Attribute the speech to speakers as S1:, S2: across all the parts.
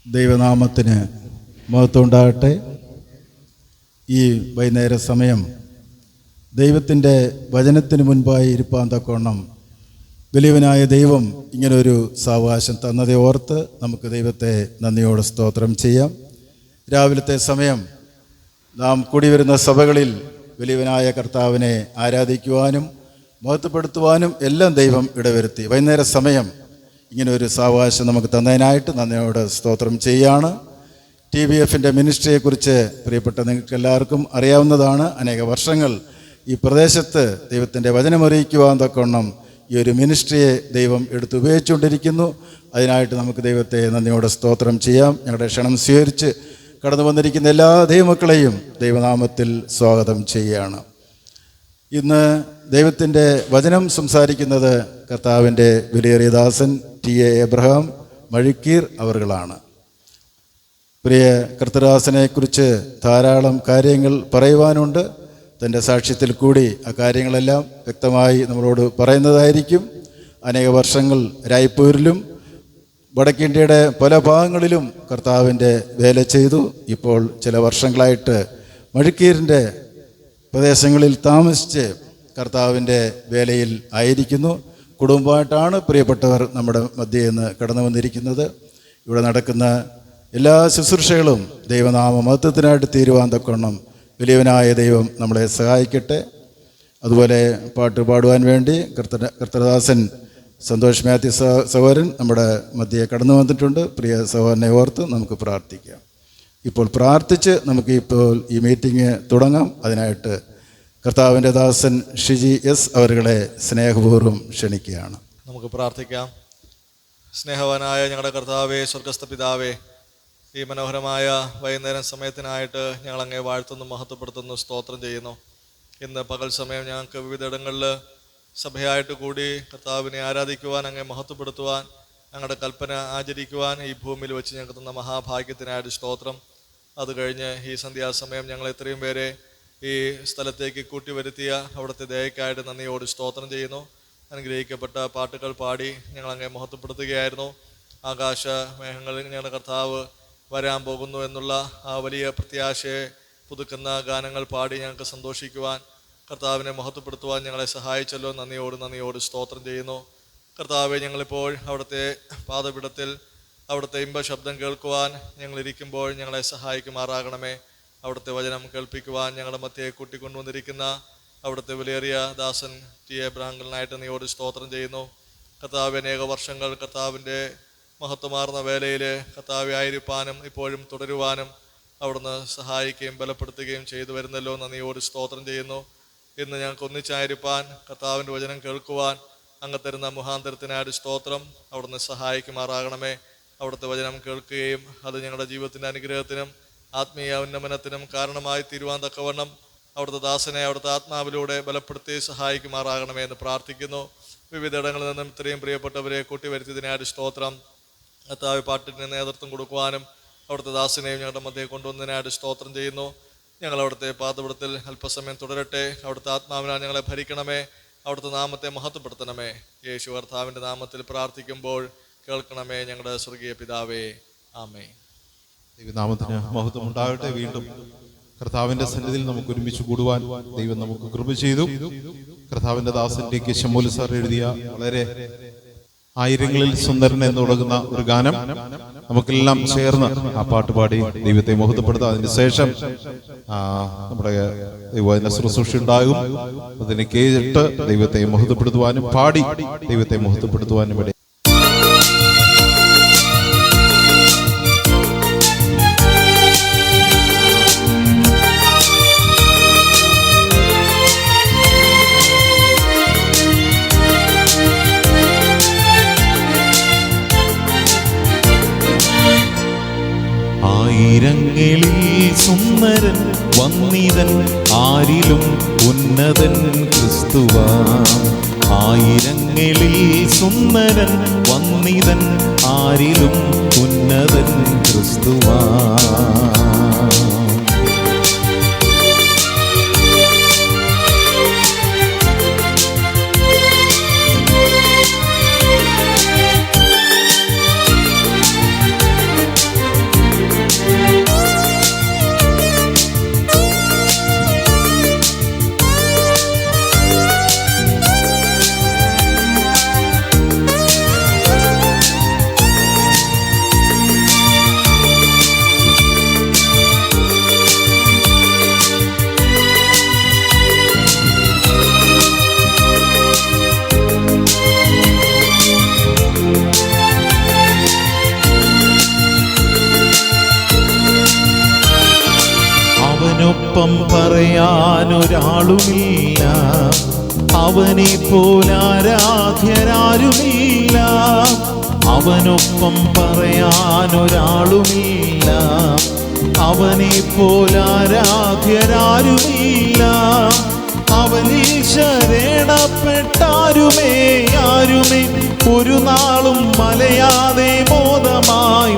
S1: ദൈവനാമത്തിന് മഹത്വം ഉണ്ടാകട്ടെ. ഈ വൈകുന്നേര സമയം ദൈവത്തിൻ്റെ വചനത്തിന് മുൻപായി ഇരിപ്പാൻ തക്കവണ്ണം വലിയവനായ ദൈവം ഇങ്ങനൊരു സാവകാശം തന്നതെ ഓർത്ത് നമുക്ക് ദൈവത്തെ നന്ദിയോടെ സ്തോത്രം ചെയ്യാം. രാവിലത്തെ സമയം നാം കൂടി വരുന്ന സഭകളിൽ വലിയവനായ കർത്താവിനെ ആരാധിക്കുവാനും മഹത്വപ്പെടുത്തുവാനും എല്ലാം ദൈവം ഇടവരുത്തി. വൈകുന്നേര സമയം ഇങ്ങനെ ഒരു സാവകാശം നമുക്ക് തന്നതിനായിട്ട് നന്ദിയോടെ സ്തോത്രം ചെയ്യുകയാണ്. TBF-ൻ്റെ മിനിസ്ട്രിയെക്കുറിച്ച് പ്രിയപ്പെട്ട നിങ്ങൾക്ക് എല്ലാവർക്കും അറിയാവുന്നതാണ്. അനേക വർഷങ്ങൾ ഈ പ്രദേശത്ത് ദൈവത്തിൻ്റെ വചനമറിയിക്കുവാൻ തക്കവണ്ണം ഈ ഒരു മിനിസ്ട്രിയെ ദൈവം എടുത്തുപയോഗിച്ചുകൊണ്ടിരിക്കുന്നു. അതിനായിട്ട് നമുക്ക് ദൈവത്തെ നന്ദിയോടെ സ്തോത്രം ചെയ്യാം. ഞങ്ങളുടെ ക്ഷണം സ്വീകരിച്ച് കടന്നു വന്നിരിക്കുന്ന എല്ലാ ദൈവമക്കളെയും ദൈവനാമത്തിൽ സ്വാഗതം ചെയ്യുകയാണ്. ഇന്ന് ദൈവത്തിൻ്റെ വചനം സംസാരിക്കുന്നത് കർത്താവിൻ്റെ വിലയേറിയ ദാസൻ TA എബ്രഹാം മഴിക്കീർ അവറുകളാണ്. പ്രിയ കർത്തദാസനെക്കുറിച്ച് ധാരാളം കാര്യങ്ങൾ പറയുവാനുണ്ട്. തൻ്റെ സാക്ഷ്യത്തിൽ കൂടി ആ കാര്യങ്ങളെല്ലാം വ്യക്തമായി നമ്മളോട് പറയുന്നതായിരിക്കും. അനേക വർഷങ്ങൾ രായ്പൂരിലും വടക്കേന്ത്യയുടെ പല ഭാഗങ്ങളിലും കർത്താവിൻ്റെ വേല ചെയ്തു. ഇപ്പോൾ ചില വർഷങ്ങളായിട്ട് മഴിക്കീറിൻ്റെ പ്രദേശങ്ങളിൽ താമസിച്ച് കർത്താവിൻ്റെ വേലയിൽ ആയിരിക്കുന്നു. കുടുംബമായിട്ടാണ് പ്രിയപ്പെട്ടവർ നമ്മുടെ മധ്യയിൽ നിന്ന് കടന്നു വന്നിരിക്കുന്നത്. ഇവിടെ നടക്കുന്ന എല്ലാ ശുശ്രൂഷകളും ദൈവനാമ മഹത്വത്തിനായിട്ട് തീരുവാൻ തക്കവണ്ണം വലിയവനായ ദൈവം നമ്മളെ സഹായിക്കട്ടെ. അതുപോലെ പാട്ട് പാടുവാൻ വേണ്ടി കർത്തദാസൻ സന്തോഷ് മാത്യു സഹോദരൻ നമ്മുടെ മധ്യയെ കടന്നു വന്നിട്ടുണ്ട്. പ്രിയ സഹോദരനെ ഓർത്ത് നമുക്ക് പ്രാർത്ഥിക്കാം. ഇപ്പോൾ പ്രാർത്ഥിച്ച് നമുക്ക് ഈ മീറ്റിംഗ് തുടങ്ങാം. അതിനായിട്ട് കർത്താവിൻ്റെ ദാസൻ ഷിജി എസ് അവരുകളെ സ്നേഹപൂർവ്വം ക്ഷണിക്കുകയാണ്.
S2: നമുക്ക് പ്രാർത്ഥിക്കാം. സ്നേഹവാനായ ഞങ്ങളുടെ കർത്താവേ, സ്വർഗസ്ഥ പിതാവേ, ഈ മനോഹരമായ വൈകുന്നേരം സമയത്തിനായിട്ട് ഞങ്ങൾ അങ്ങേ വാഴ്ത്തുന്നു, മഹത്വപ്പെടുത്തുന്നു, സ്തോത്രം ചെയ്യുന്നു. ഇന്ന് പകൽ സമയം ഞങ്ങൾക്ക് വിവിധയിടങ്ങളിൽ സഭയായിട്ട് കൂടി കർത്താവിനെ ആരാധിക്കുവാൻ, അങ്ങേ മഹത്വപ്പെടുത്തുവാൻ, ഞങ്ങളുടെ കൽപ്പന ആചരിക്കുവാൻ ഈ ഭൂമിയിൽ വെച്ച് ഞങ്ങൾക്ക് തന്ന മഹാഭാഗ്യത്തിനായിട്ട് സ്തോത്രം. അത് കഴിഞ്ഞ് ഈ സന്ധ്യാസമയം ഞങ്ങൾ ഇത്രയും പേരെ ഈ സ്ഥലത്തേക്ക് കൂട്ടിവരുത്തിയ അവിടുത്തെ ദയക്കായിട്ട് നന്ദിയോട് സ്തോത്രം ചെയ്യുന്നു. അനുഗ്രഹിക്കപ്പെട്ട പാട്ടുകൾ പാടി ഞങ്ങൾ അങ്ങേ മഹത്വപ്പെടുത്തുകയായിരുന്നു. ആകാശ മേഘങ്ങളിൽ ഞങ്ങളുടെ കർത്താവ് വരാൻ പോകുന്നു എന്നുള്ള ആ വലിയ പ്രത്യാശയെ പുതുക്കുന്ന ഗാനങ്ങൾ പാടി ഞങ്ങൾക്ക് സന്തോഷിക്കുവാൻ, കർത്താവിനെ മഹത്വപ്പെടുത്തുവാൻ ഞങ്ങളെ സഹായിച്ചല്ലോ. നന്ദിയോട് സ്തോത്രം ചെയ്യുന്നു. കർത്താവെ, ഞങ്ങളിപ്പോൾ അവിടുത്തെ പാദപീഠത്തിൽ അവിടുത്തെ ഇമ്പ ശബ്ദം കേൾക്കുവാൻ ഞങ്ങളിരിക്കുമ്പോൾ ഞങ്ങളെ സഹായിക്കുമാറാകണമേ. അവിടുത്തെ വചനം കേൾപ്പിക്കുവാൻ ഞങ്ങളുടെ മധ്യയെ കൂട്ടിക്കൊണ്ടുവന്നിരിക്കുന്ന അവിടുത്തെ വിലയേറിയ ദാസൻ TA എബ്രഹാമിനായിട്ട് നീയോട് സ്തോത്രം ചെയ്യുന്നു. കർത്താവ്, അനേക വർഷങ്ങൾ കർത്താവിൻ്റെ മഹത്വമാർന്ന വേലയിൽ കർത്താവെ ആയിരിക്കാനും ഇപ്പോഴും തുടരുവാനും അവിടുന്ന് സഹായിക്കുകയും ബലപ്പെടുത്തുകയും ചെയ്തു വരുന്നല്ലോ. നന്ദിയോട് സ്തോത്രം ചെയ്യുന്നു. ഇന്ന് ഞങ്ങൾക്ക് ഒന്നിച്ചായിരിക്കാൻ, കർത്താവിൻ്റെ വചനം കേൾക്കുവാൻ അങ്ങ് തരുന്ന മുഖാന്തരത്തിനായിട്ട് സ്തോത്രം. അവിടുന്ന് സഹായിക്കുമാറാകണമേ. അവിടുത്തെ വചനം കേൾക്കുകയും അത് ഞങ്ങളുടെ ജീവിതത്തിൻ്റെ അനുഗ്രഹത്തിനും ആത്മീയ ഉന്നമനത്തിനും കാരണമായി തീരുവാൻ തക്കവണ്ണം അവിടുത്തെ ദാസനെ അവിടുത്തെ ആത്മാവിലൂടെ ബലപ്പെടുത്തി സഹായിക്കുമാറാകണമേ എന്ന് പ്രാർത്ഥിക്കുന്നു. വിവിധയിടങ്ങളിൽ നിന്നും ഇത്രയും പ്രിയപ്പെട്ടവരെ കൂട്ടിവരുത്തിയതിനായിട്ട് സ്തോത്രം. കർത്താവ്, പാട്ടിന് നേതൃത്വം കൊടുക്കുവാനും അവിടുത്തെ ദാസനെയും ഞങ്ങളുടെ മധ്യയെ കൊണ്ടുവന്നതിനായിട്ട് സ്തോത്രം ചെയ്യുന്നു. ഞങ്ങൾ അവിടുത്തെ പാദപീഠത്തിൽ അല്പസമയം തുടരട്ടെ. അവിടുത്തെ ആത്മാവിനാൽ ഞങ്ങളെ ഭരിക്കണമേ. അവിടുത്തെ നാമത്തെ മഹത്വപ്പെടുത്തണമേ. യേശു കർത്താവിൻ്റെ നാമത്തിൽ പ്രാർത്ഥിക്കുമ്പോൾ കേൾക്കണമേ ഞങ്ങളുടെ സ്വർഗീയ പിതാവേ. ആമേൻ.
S3: ദൈവനാമത്തിന് മഹത്വം ഉണ്ടാകട്ടെ. വീണ്ടും കർത്താവിന്റെ സന്നിധിയിൽ നമുക്ക് ഒരുമിച്ച് കൂടുവാൻ ദൈവം നമുക്ക് കൃപ ചെയ്തു. കർത്താവിന്റെ ദാസൻ ടി.കെ. ശമൂൽ സാർ എഴുതിയ വളരെ ആയിരങ്ങളിൽ സുന്ദരൻ എന്ന് തുടങ്ങുന്ന ഒരു ഗാനം നമുക്കെല്ലാം ചേർന്ന് ആ പാട്ട് പാടി ദൈവത്തെ മഹത്വപ്പെടുത്താം. അതിന് ശേഷം നമ്മുടെ ദൈവവചന ശുശ്രൂഷ ഉണ്ടാകും. അതിന് കേട്ട് ദൈവത്തെ മഹത്വപ്പെടുത്തുവാനും പാടി ദൈവത്തെ മഹത്വപ്പെടുത്തുവാനും ഇവിടെ
S4: ആയിരങ്ങളിൽ സുന്ദരൻ വന്നിതൻ ആരിലും ഉന്നതൻ ക്രിസ്തുവാ. ആയിരങ്ങളിൽ സുന്ദരൻ വന്നിതൻ ആരിലും ഉന്നതൻ ക്രിസ്തുവാ. അവനൊപ്പം പറയാനൊരാളുമില്ല, അവനെ പോലാരാധ്യരാരുമില്ല. അവനൊപ്പം പറയാനൊരാളുമില്ല, അവനെ പോലാരാധ്യരാരുമില്ല. അവനിൽ ശരണപ്പെട്ടാരുമേ ഒരു നാളും മലയാതെ മോദമായി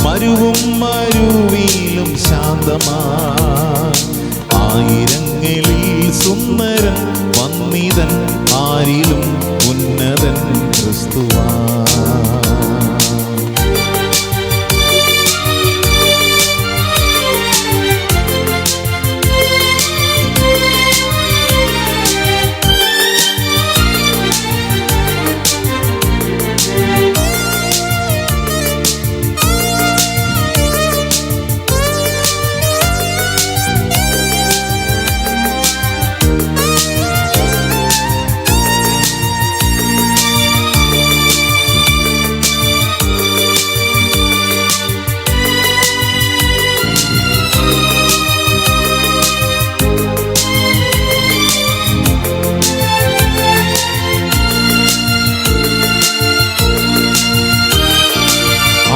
S4: മരുവും മരുവിലും ശാന്തമായി. ആയിരങ്ങളിൽ സുന്ദരൻ വന്നിതൻ, ആരിലും ഉന്നതൻ ക്രിസ്തുവാ.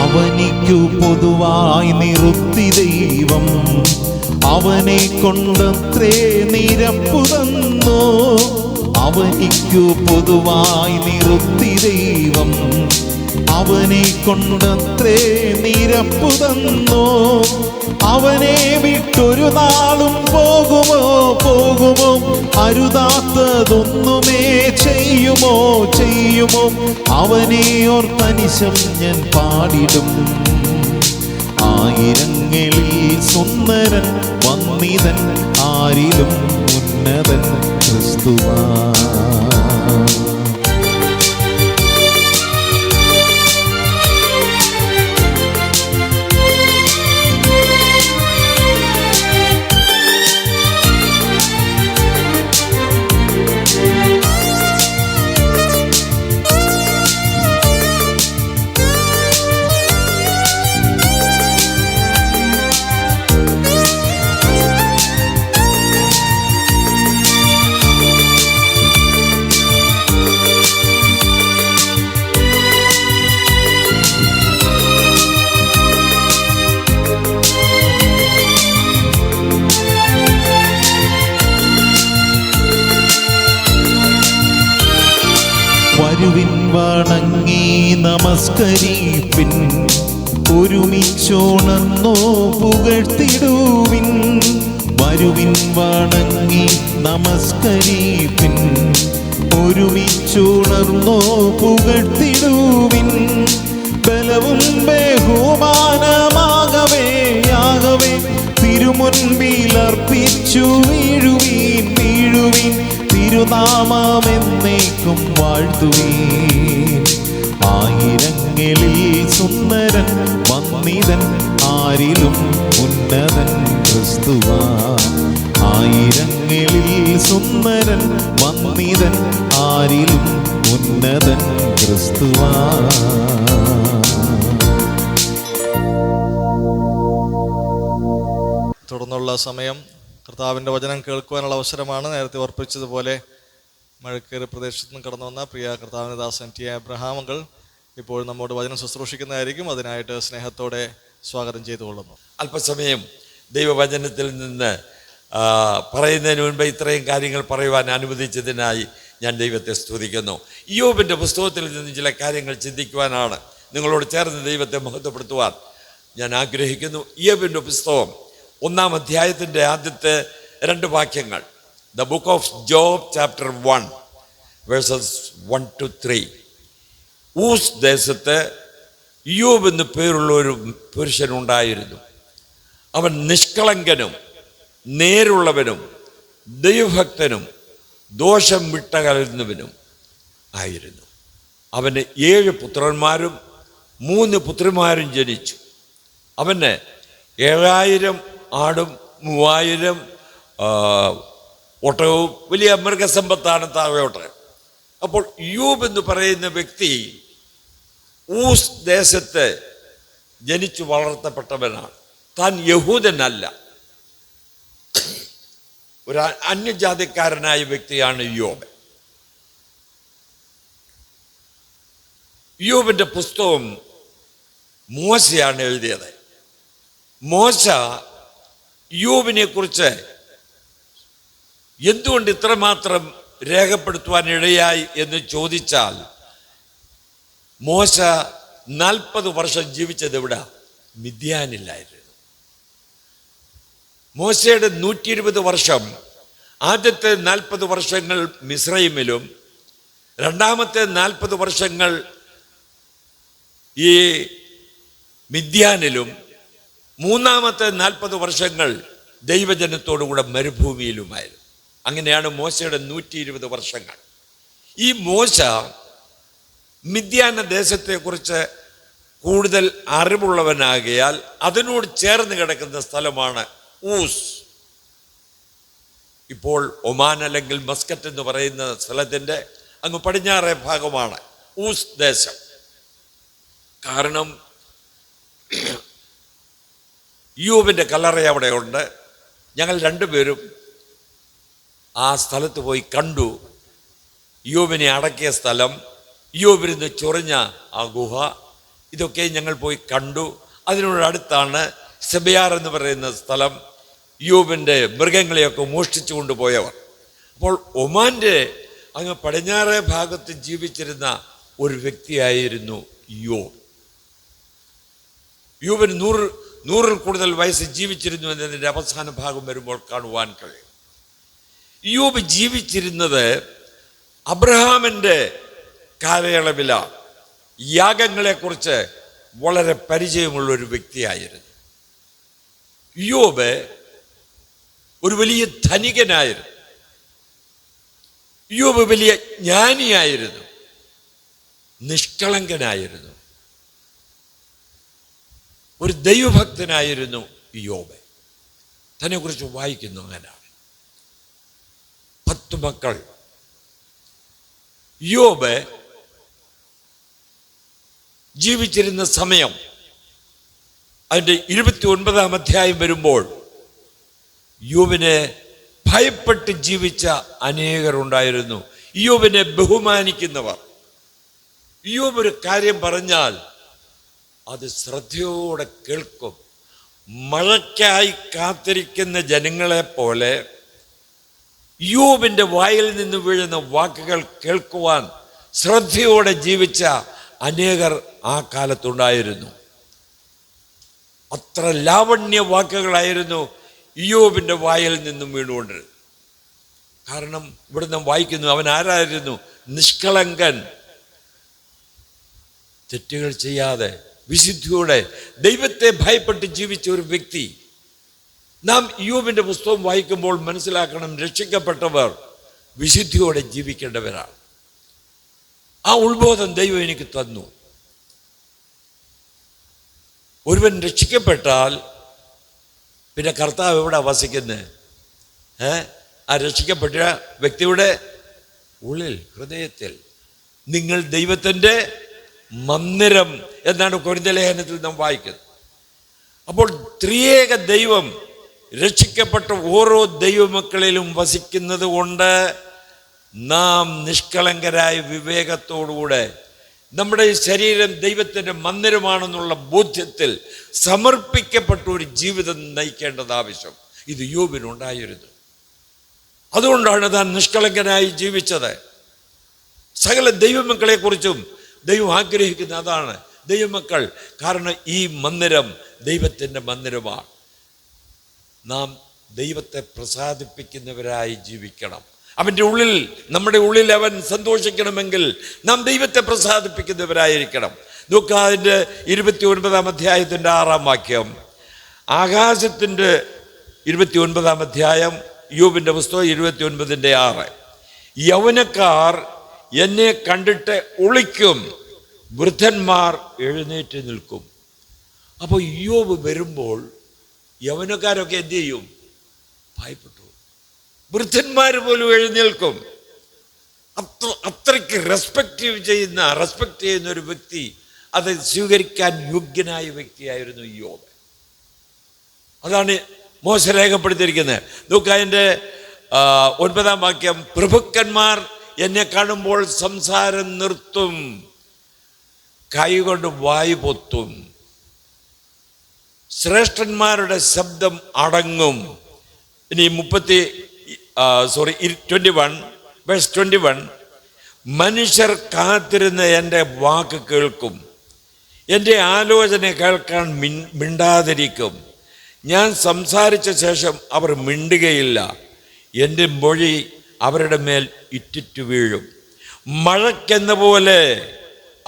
S4: അവനിക്കു പൊതുവായി നിറുത്തി ദൈവം, അവനെ കൊണ്ടത്രേ നിരപ്പു തന്നു. അവനിക്കു പൊതുവായി നിറുത്തി ദൈവം, അവനെ കൊണ്ടത്രേ നിരപ്പു തന്നു. അവനെ വിട്ടൊരു നാളും പോകുമോ അരുതാത്തതൊന്നുമേ ചെയ്യുമോ അവനെ ഓർത്തനിശം ഞാൻ പാടിടും. ആയിരങ്ങളിൽ സുന്ദരൻ വന്നിതൻ, ആരിലും ഉന്നതൻ ക്രിസ്തുവാ. വരുവിൻ വണങ്ങി നമസ്കരിപ്പിൻ, ഒരുമിച്ചോണന്നോ പുകഴ്ത്തിടുവിൻ. വരുവിൻ വണങ്ങി നമസ്കരിപ്പിൻ, ഒരുമിച്ചുണർന്നോ പുകഴ്ത്തിടുവിൻ. ബലവും ബഹുമാനമാകവേ തിരുമുൻപിലർപ്പിച്ചു വീഴുവീൻ തിരുനാമമെന്നേക്കും വാഴ്ത്തുവീൻ. ആയിരങ്ങളിൽ സുന്ദരൻ വന്നിതൻ, ആരിലും ഉന്നതൻ ക്രിസ്തുവാ. ആയിരങ്ങളിൽ സുന്ദരൻ വന്നിതൻ, ആരിലും ഉന്നതൻ ക്രിസ്തുവാ.
S2: തുടർന്നുള്ള സമയം കർത്താവിൻ്റെ വചനം കേൾക്കുവാനുള്ള അവസരമാണ്. നേരത്തെ ഓർപ്പിച്ചതുപോലെ മഴക്കേറി പ്രദേശത്ത് നിന്ന് കടന്നു വന്ന പ്രിയ കർത്താവിൻ്റെ ദാസൻ ടി അബ്രഹാം അങ്കിൾ ഇപ്പോൾ നമ്മോട് വചനം ശുശ്രൂഷിക്കുന്നതായിരിക്കും. അതിനായിട്ട് സ്നേഹത്തോടെ സ്വാഗതം ചെയ്തുകൊള്ളുന്നു.
S5: അല്പസമയം ദൈവവചനത്തിൽ നിന്ന് പറയുന്നതിന് മുൻപ് ഇത്രയും കാര്യങ്ങൾ പറയുവാൻ അനുവദിച്ചതിനായി ഞാൻ ദൈവത്തെ സ്തുതിക്കുന്നു. ഇയ്യോബിൻ്റെ പുസ്തകത്തിൽ നിന്ന് ചില കാര്യങ്ങൾ ചിന്തിക്കുവാനാണ് നിങ്ങളോട് ചേർന്ന് ദൈവത്തെ മഹത്വപ്പെടുത്തുവാൻ ഞാൻ ആഗ്രഹിക്കുന്നു. ഇയ്യോബിൻ്റെ പുസ്തകം 1-ാം അധ്യായത്തിൻ്റെ ആദ്യത്തെ 2 വാക്യങ്ങൾ, the book of job chapter 1 versus 1-3. Uz ദേശത്ത് ഇയ്യോബ് എന്ന് പേരുള്ള ഒരു പുരുഷനുണ്ടായിരുന്നു. അവൻ നിഷ്കളങ്കനും നേരുള്ളവനും ദൈവഭക്തനും ദോഷം വിട്ടകലുന്നവനും ആയിരുന്നു. അവന് 7 പുത്രന്മാരും 3 പുത്രിമാരും ജനിച്ചു. അവന് 7000 ആടും 3000 ഒട്ടകവും വലിയ മൃഗസമ്പത്താണ് താഴോട്ട്. അപ്പോൾ ഇയ്യോബ് എന്ന് പറയുന്ന വ്യക്തി ഊസ് ദേശത്ത് ജനിച്ചു വളർത്തപ്പെട്ടവനാണ്. താൻ യഹൂദനല്ല, ഒരു അന്യജാതിക്കാരനായ വ്യക്തിയാണ് യോബ്. യോബിന്റെ പുസ്തകം മോശയാണ് എഴുതിയത്. മോശ യോബിനെ കുറിച്ച് എന്തുകൊണ്ട് ഇത്രമാത്രം രേഖപ്പെടുത്തുവാൻ ഇടയായി എന്ന് ചോദിച്ചാൽ, മോശ 40 വർഷം ജീവിച്ചത് എവിടെ? മിദ്യാനിലായിരുന്നു. മോശയുടെ 120 വർഷം, ആദ്യത്തെ 40 വർഷങ്ങൾ മിസ്രൈമിലും, രണ്ടാമത്തെ 40 വർഷങ്ങൾ ഈ മിദ്യാനിലും, മൂന്നാമത്തെ 40 വർഷങ്ങൾ ദൈവജനത്തോടുകൂടെ മരുഭൂമിയിലുമായിരുന്നു. അങ്ങനെയാണ് മോശയുടെ 120 വർഷങ്ങൾ. ഈ മോശ മിദ്യാന ദേശത്തെക്കുറിച്ച് കൂടുതൽ അറിവുള്ളവനാകിയാൽ അതിനോട് ചേർന്ന് കിടക്കുന്ന സ്ഥലമാണ് ഊസ്. ഇപ്പോൾ ഒമാൻ അല്ലെങ്കിൽ മസ്കറ്റ് എന്ന് പറയുന്ന സ്ഥലത്തിൻ്റെ അങ്ങ് പടിഞ്ഞാറേ ഭാഗമാണ് ഊസ് ദേശം. കാരണം യോബിൻ്റെ കല്ലറ അവിടെ ഉണ്ട്. ഞങ്ങൾ രണ്ടുപേരും ആ സ്ഥലത്ത് പോയി കണ്ടു. യോബിനെ അടക്കിയ സ്ഥലം, യോബിരുന്ന് ചൊറിഞ്ഞ ആ ഗുഹ, ഇതൊക്കെ ഞങ്ങൾ പോയി കണ്ടു. അതിനോടടുത്താണ് സെബയാർ എന്ന് പറയുന്ന സ്ഥലം. യോബിൻ്റെ മൃഗങ്ങളെയൊക്കെ മോഷ്ടിച്ചു കൊണ്ടുപോയവർ. അപ്പോൾ ഒമാൻ്റെ അങ്ങ് പടിഞ്ഞാറേ ഭാഗത്ത് ജീവിച്ചിരുന്ന ഒരു വ്യക്തിയായിരുന്നു യോബ്. യോബിന് 100-ൽ കൂടുതൽ വയസ്സ് ജീവിച്ചിരുന്നു എന്നതിൻ്റെ അവസാന ഭാഗം വരുമ്പോൾ കാണുവാൻ കഴിയും. യോബ് ജീവിച്ചിരുന്നത് അബ്രഹാമിൻ്റെ കാലയളവിലാണ്. യാഗങ്ങളെക്കുറിച്ച് വളരെ പരിചയമുള്ള ഒരു വ്യക്തിയായിരുന്നു. യോബ് ഒരു വലിയ ധനികനായിരുന്നു. യോബ് വലിയ ജ്ഞാനിയായിരുന്നു, നിഷ്കളങ്കനായിരുന്നു, ഒരു ദൈവഭക്തനായിരുന്നു യോബ്. തന്നെക്കുറിച്ച് വായിക്കുന്നു അങ്ങനെയാണ്. 10 മക്കൾ. യോബ് ജീവിച്ചിരുന്ന സമയം അതിൻ്റെ 29-ാം അധ്യായം വരുമ്പോൾ യോബിനെ ഭയപ്പെട്ട് ജീവിച്ച അനേകർ ഉണ്ടായിരുന്നു. യോബിനെ ബഹുമാനിക്കുന്നവർ. യോബ് ഒരു കാര്യം പറഞ്ഞാൽ അത് ശ്രദ്ധയോടെ കേൾക്കും. മഴയ്ക്കായി കാത്തിരിക്കുന്ന ജനങ്ങളെ പോലെ യോബിൻ്റെ വായിൽ നിന്ന് വീഴുന്ന വാക്കുകൾ കേൾക്കുവാൻ ശ്രദ്ധയോടെ ജീവിച്ച അനേകർ ആ കാലത്തുണ്ടായിരുന്നു. അത്ര ലാവണ്യ വാക്കുകളായിരുന്നു യോബിൻ്റെ വായിൽ നിന്നും വീണുകൊണ്ടിരുന്നത്. കാരണം ഇവിടെ നാം വായിക്കുന്നു, അവൻ ആരായിരുന്നു? നിഷ്കളങ്കൻ, തെറ്റുകൾ ചെയ്യാതെ വിശുദ്ധിയോടെ ദൈവത്തെ ഭയപ്പെട്ട് ജീവിച്ച ഒരു വ്യക്തി. നാം യോബിൻ്റെ പുസ്തകം വായിക്കുമ്പോൾ മനസ്സിലാക്കണം, രക്ഷിക്കപ്പെട്ടവർ വിശുദ്ധിയോടെ ജീവിക്കേണ്ടവരാണ്. ആ ഉത്ബോധം ദൈവം എനിക്ക് തന്നു. ഒരുവൻ രക്ഷിക്കപ്പെട്ടാൽ പിന്നെ കർത്താവ് എവിടെ വസിക്കുന്നത്? ആ രക്ഷിക്കപ്പെട്ട വ്യക്തിയുടെ ഉള്ളിൽ, ഹൃദയത്തിൽ. നിങ്ങൾ ദൈവത്തിൻ്റെ മന്ദിരം എന്നാണ് കൊരിന്ത്യലേഖനത്തിൽ നാം വായിക്കുന്നത്. അപ്പോൾ ത്രിയേക ദൈവം രക്ഷിക്കപ്പെട്ട ഓരോ ദൈവമക്കളിലും വസിക്കുന്നത് കൊണ്ട് നാം നിഷ്കളങ്കരായ വിവേകത്തോടുകൂടെ നമ്മുടെ ഈ ശരീരം ദൈവത്തിൻ്റെ മന്ദിരമാണെന്നുള്ള ബോധ്യത്തിൽ സമർപ്പിക്കപ്പെട്ട ഒരു ജീവിതം നയിക്കേണ്ടത് ആവശ്യം. ഇത് യോബിനുണ്ടായിരുന്നു. അതുകൊണ്ടാണ് താൻ നിഷ്കളങ്കനായി ജീവിച്ചത്. സകല ദൈവമക്കളെക്കുറിച്ചും ദൈവം ആഗ്രഹിക്കുന്ന അതാണ്, ദൈവമക്കൾ. കാരണം ഈ മന്ദിരം ദൈവത്തിൻ്റെ മന്ദിരമാണ്. നാം ദൈവത്തെ പ്രസാദിപ്പിക്കുന്നവരായി ജീവിക്കണം. അവൻ്റെ ഉള്ളിൽ, നമ്മുടെ ഉള്ളിൽ അവൻ സന്തോഷിക്കണമെങ്കിൽ നാം ദൈവത്തെ പ്രസാദിപ്പിക്കുന്നവരായിരിക്കണം. നോക്കുക, അതിൻ്റെ 29-ാം അധ്യായത്തിൻ്റെ 6-ാം വാക്യം. ആകാശത്തിൻ്റെ 29-ാം അധ്യായം, യോബിൻ്റെ പുസ്തകം 29-ന്റെ 6. യൗവനക്കാർ എന്നെ കണ്ടിട്ട് ഒളിക്കും, വൃദ്ധന്മാർ എഴുന്നേറ്റ് നിൽക്കും. അപ്പോൾ യോബ് വരുമ്പോൾ യൗവനക്കാരൊക്കെ എന്ത് ചെയ്യും? ഭയപ്പെട്ടു. വൃദ്ധന്മാർ പോലും എഴുന്നേൽക്കും. അത്രയ്ക്ക് റെസ്പെക്റ്റ് ചെയ്യുന്ന ഒരു വ്യക്തി, അത് സ്വീകരിക്കാൻ യോഗ്യനായ വ്യക്തിയായിരുന്നു യോബ്. അതാണ് മോശ രേഖപ്പെടുത്തിയിരിക്കുന്നത്. നോക്കുക, അതിൻ്റെ 9-ാം വാക്യം, പ്രഭുക്കന്മാർ എന്നെ കാണുമ്പോൾ സംസാരം നിർത്തും, കൈകൊണ്ട് വായു പൊത്തും, ശ്രേഷ്ഠന്മാരുടെ ശബ്ദം അടങ്ങും. ഇനി 21 മനുഷ്യർ കാത്തിരുന്ന എൻ്റെ വാക്ക് കേൾക്കും, എൻ്റെ ആലോചന കേൾക്കാൻ മിണ്ടാതിരിക്കും. ഞാൻ സംസാരിച്ച ശേഷം അവർ മിണ്ടുകയില്ല, എൻ്റെ മൊഴി അവരുടെ മേൽ ഇറ്റിറ്റു വീഴും. മഴയ്ക്കെന്ന പോലെ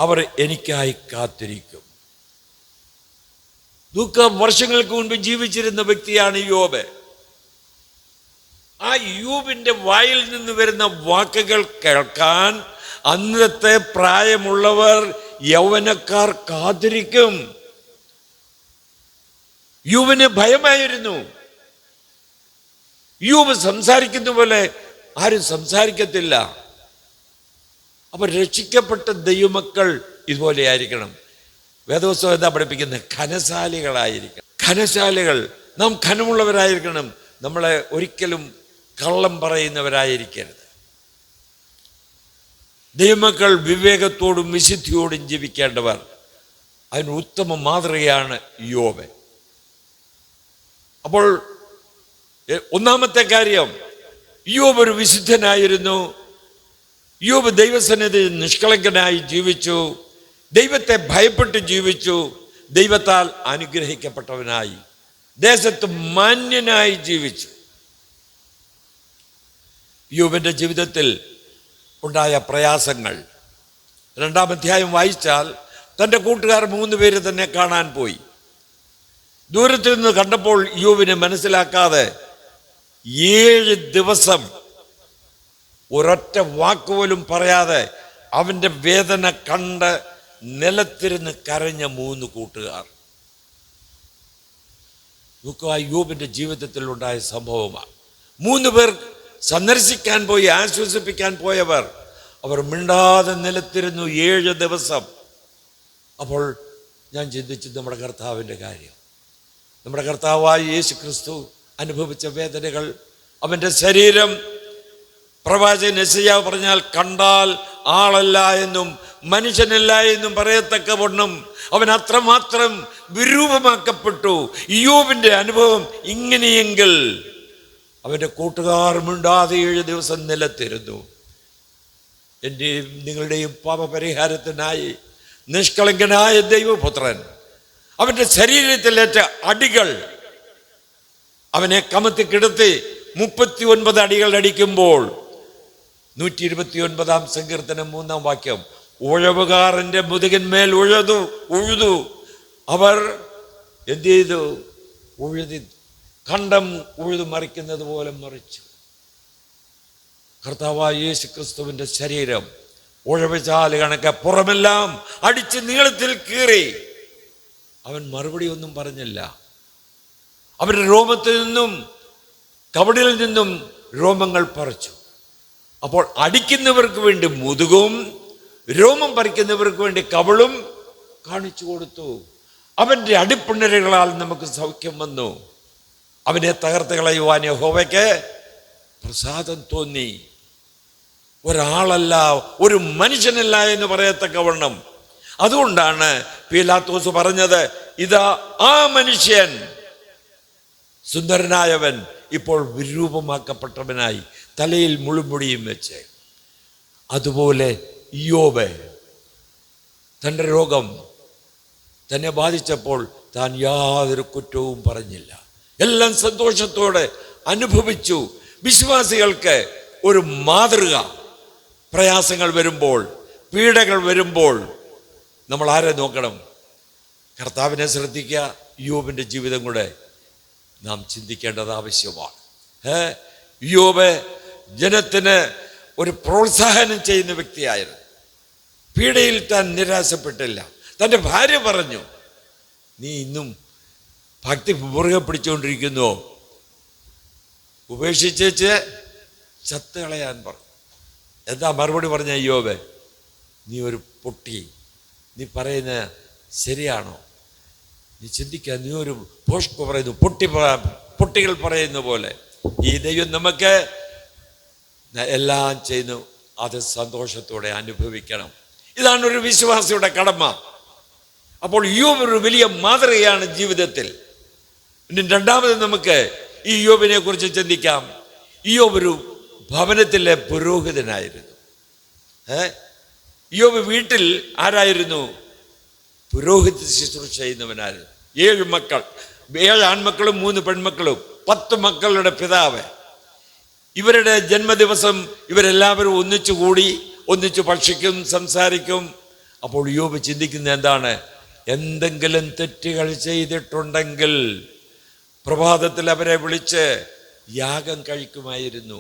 S5: അവർ എനിക്കായി കാത്തിരിക്കും. വർഷങ്ങൾക്ക് മുൻപ് ജീവിച്ചിരുന്ന വ്യക്തിയാണ് യോബ്. ആ യോബിന്റെ വായിൽ നിന്ന് വരുന്ന വാക്കുകൾ കേൾക്കാൻ അന്നത്തെ പ്രായമുള്ളവർ, യൗവനക്കാർ കാത്തിരിക്കും. യോബിന് ഭയമായിരുന്നു. യോബ് സംസാരിക്കുന്ന പോലെ ആരും സംസാരിക്കത്തില്ല. അപ്പൊ രക്ഷിക്കപ്പെട്ട ദൈവമക്കൾ ഇതുപോലെ ആയിരിക്കണം. വേദപുസ്തകം എന്താ പഠിപ്പിക്കുന്നത്? ഘനശാലികളായിരിക്കണം. ഘനശാലികൾ, നാം ഘനമുള്ളവരായിരിക്കണം. നമ്മളെ ഒരിക്കലും കള്ളം പറയുന്നവരായിരിക്കരുത്. ദൈവമക്കൾ വിവേകത്തോടും വിശുദ്ധിയോടും ജീവിക്കേണ്ടവർ. അതിന് ഉത്തമ മാതൃകയാണ് യോബ്. അപ്പോൾ ഒന്നാമത്തെ കാര്യം, യോബ് ഒരു വിശുദ്ധനായിരുന്നു. യോബ് ദൈവസന്നിധി നിഷ്കളങ്കനായി ജീവിച്ചു, ദൈവത്തെ ഭയപ്പെട്ട് ജീവിച്ചു, ദൈവത്താൽ അനുഗ്രഹിക്കപ്പെട്ടവനായി, ദേശത്ത് മാന്യനായി ജീവിച്ചു. യോബിന്റെ ജീവിതത്തിൽ ഉണ്ടായ പ്രയാസങ്ങൾ 2-ാം അധ്യായം വായിച്ചാൽ, തൻ്റെ കൂട്ടുകാർ 3 പേര് തന്നെ കാണാൻ പോയി. ദൂരത്തിൽ നിന്ന് കണ്ടപ്പോൾ യോബിനെ മനസ്സിലാക്കാതെ 7 ദിവസം ഒരൊറ്റ വാക്കുപോലും പറയാതെ അവൻ്റെ വേദന കണ്ട് നിലത്തിരുന്ന് കരഞ്ഞ 3 കൂട്ടുകാർ. യോബിന്റെ ജീവിതത്തിൽ ഉണ്ടായ സംഭവമാണ്. 3 പേർ സന്ദർശിക്കാൻ പോയി, ആശ്വസിപ്പിക്കാൻ പോയവർ, അവർ മിണ്ടാതെ നിലത്തിരുന്നു 7 ദിവസം. അപ്പോൾ ഞാൻ ചിന്തിച്ചു, നമ്മുടെ കർത്താവിൻ്റെ കാര്യം. നമ്മുടെ കർത്താവായ യേശു ക്രിസ്തു അനുഭവിച്ച വേദനകൾ, അവൻ്റെ ശരീരം, പ്രവാചകൻ യെശയ്യാവ് പറഞ്ഞാൽ, കണ്ടാൽ ആളല്ല എന്നും മനുഷ്യനല്ല എന്നും പറയത്തക്കവണ്ണം അവൻ അത്രമാത്രം വിരൂപമാക്കപ്പെട്ടു. യോബിന്റെ അനുഭവം ഇങ്ങനെയെങ്കിൽ അവൻ്റെ കൂട്ടുകാർ മിണ്ടാതെ 7 ദിവസം നിലത്തിരുന്നു. എൻ്റെയും നിങ്ങളുടെയും പാപപരിഹാരത്തിനായി നിഷ്കളങ്കനായ ദൈവപുത്രൻ അവൻ്റെ ശരീരത്തിലേറ്റ അടികൾ അവനെ കമത്തി കിടത്തി 39 അടികൾ അടിക്കുമ്പോൾ 129-ാം സങ്കീർത്തനം 3-ാം വാക്യം, ഉഴവുകാരൻ്റെ മുതുകിന്മേൽ ഉഴുതു. അവർ എന്ത് ചെയ്തു? ഉഴുതി, കണ്ടം ഉഴുതു മറിക്കുന്നത് പോലെ മറിച്ചു. കർത്താവായ യേശു ക്രിസ്തുവിൻ്റെ ശരീരം ഉഴവുചാല് കണക്കെ പുറമെല്ലാം അടിച്ച് നീളത്തിൽ കീറി. അവൻ മറുപടി ഒന്നും പറഞ്ഞില്ല. അവരുടെ രോമത്തിൽ നിന്നും കവടിൽ നിന്നും രോമങ്ങൾ പറിച്ചു. അപ്പോൾ അടിക്കുന്നവർക്ക് വേണ്ടി മുതുകും, രോമം പറിക്കുന്നവർക്ക് വേണ്ടി കവളും കാണിച്ചു കൊടുത്തു. അവൻ്റെ അടിപ്പിണരുകളാൽ നമുക്ക് സൗഖ്യം വന്നു. അവനെ തകർത്ത് കളയുവാൻ യഹോവയ്ക്ക് പ്രസാദം തോന്നി. ഒരാളല്ല, ഒരു മനുഷ്യനല്ല എന്ന് പറയത്തക്കവണ്ണം. അതുകൊണ്ടാണ് പീലാത്തോസ് പറഞ്ഞത്, ഇതാ ആ മനുഷ്യൻ, സുന്ദരനായവൻ ഇപ്പോൾ വിരൂപമാക്കപ്പെട്ടവനായി, തലയിൽ മുളുമുടിയും വെച്ച്. അതുപോലെ യോബ് തൻ്റെ രോഗം തന്നെ ബാധിച്ചപ്പോൾ താൻ യാതൊരു കുറ്റവും പറഞ്ഞില്ല, എല്ലാം സന്തോഷത്തോടെ അനുഭവിച്ചു. വിശ്വാസികൾക്ക് ഒരു മാതൃക. പ്രയാസങ്ങൾ വരുമ്പോൾ, പീഡകൾ വരുമ്പോൾ നമ്മൾ ആരെ നോക്കണം? കർത്താവിനെ ശ്രദ്ധിക്കുക. യോബിൻ്റെ ജീവിതം കൂടെ നാം ചിന്തിക്കേണ്ടത് ആവശ്യമാണ്. യോബ് ജനത്തിന് ഒരു പ്രോത്സാഹനം ചെയ്യുന്ന വ്യക്തിയായിരുന്നു. പീഡയിൽ താൻ നിരാശപ്പെട്ടില്ല. തൻ്റെ ഭാര്യ പറഞ്ഞു, നീ ഇന്നും ഭക്തി മുറുകെ പിടിച്ചുകൊണ്ടിരിക്കുന്നുവോ? ഉപേക്ഷിച്ച് ചത്ത് കളയാൻ പറഞ്ഞു. എന്താ മറുപടി പറഞ്ഞ യോബ്? നീ ഒരു പൊട്ടി, നീ പറയുന്ന ശരിയാണോ? നീ ചിന്തിക്കുക. നീ ഒരു പോഷ്ക് പറയുന്നു, പൊട്ടികൾ പറയുന്ന പോലെ. ഈ ദൈവം നമുക്ക് എല്ലാം ചെയ്യുന്നു, അത് സന്തോഷത്തോടെ അനുഭവിക്കണം. ഇതാണ് ഒരു വിശ്വാസിയുടെ കടമ. അപ്പോൾ യോബ് ഒരു വലിയ മാതൃകയാണ് ജീവിതത്തിൽ. ഇനി രണ്ടാമത് നമുക്ക് ഈ യോബിനെ കുറിച്ച് ചിന്തിക്കാം. യോബ് ഒരു ഭവനത്തിലെ പുരോഹിതനായിരുന്നു. യോബ് വീട്ടിൽ ആരായിരുന്നു? പുരോഹിത ശുശ്രൂഷ ചെയ്യുന്നവനായിരുന്നു. 7 മക്കൾ, 7 ആൺമക്കളും 3 പെൺമക്കളും, 10 മക്കളുടെ പിതാവ്. ഇവരുടെ ജന്മദിവസം ഇവരെല്ലാവരും ഒന്നിച്ചുകൂടി ഒന്നിച്ചു ഭക്ഷിക്കും, സംസാരിക്കും. അപ്പോൾ യോബ് ചിന്തിക്കുന്നത് എന്താണ്? എന്തെങ്കിലും തെറ്റുകൾ ചെയ്തിട്ടുണ്ടെങ്കിൽ പ്രഭാതത്തിൽ അവരെ വിളിച്ച് യാഗം കഴിക്കുമായിരുന്നു.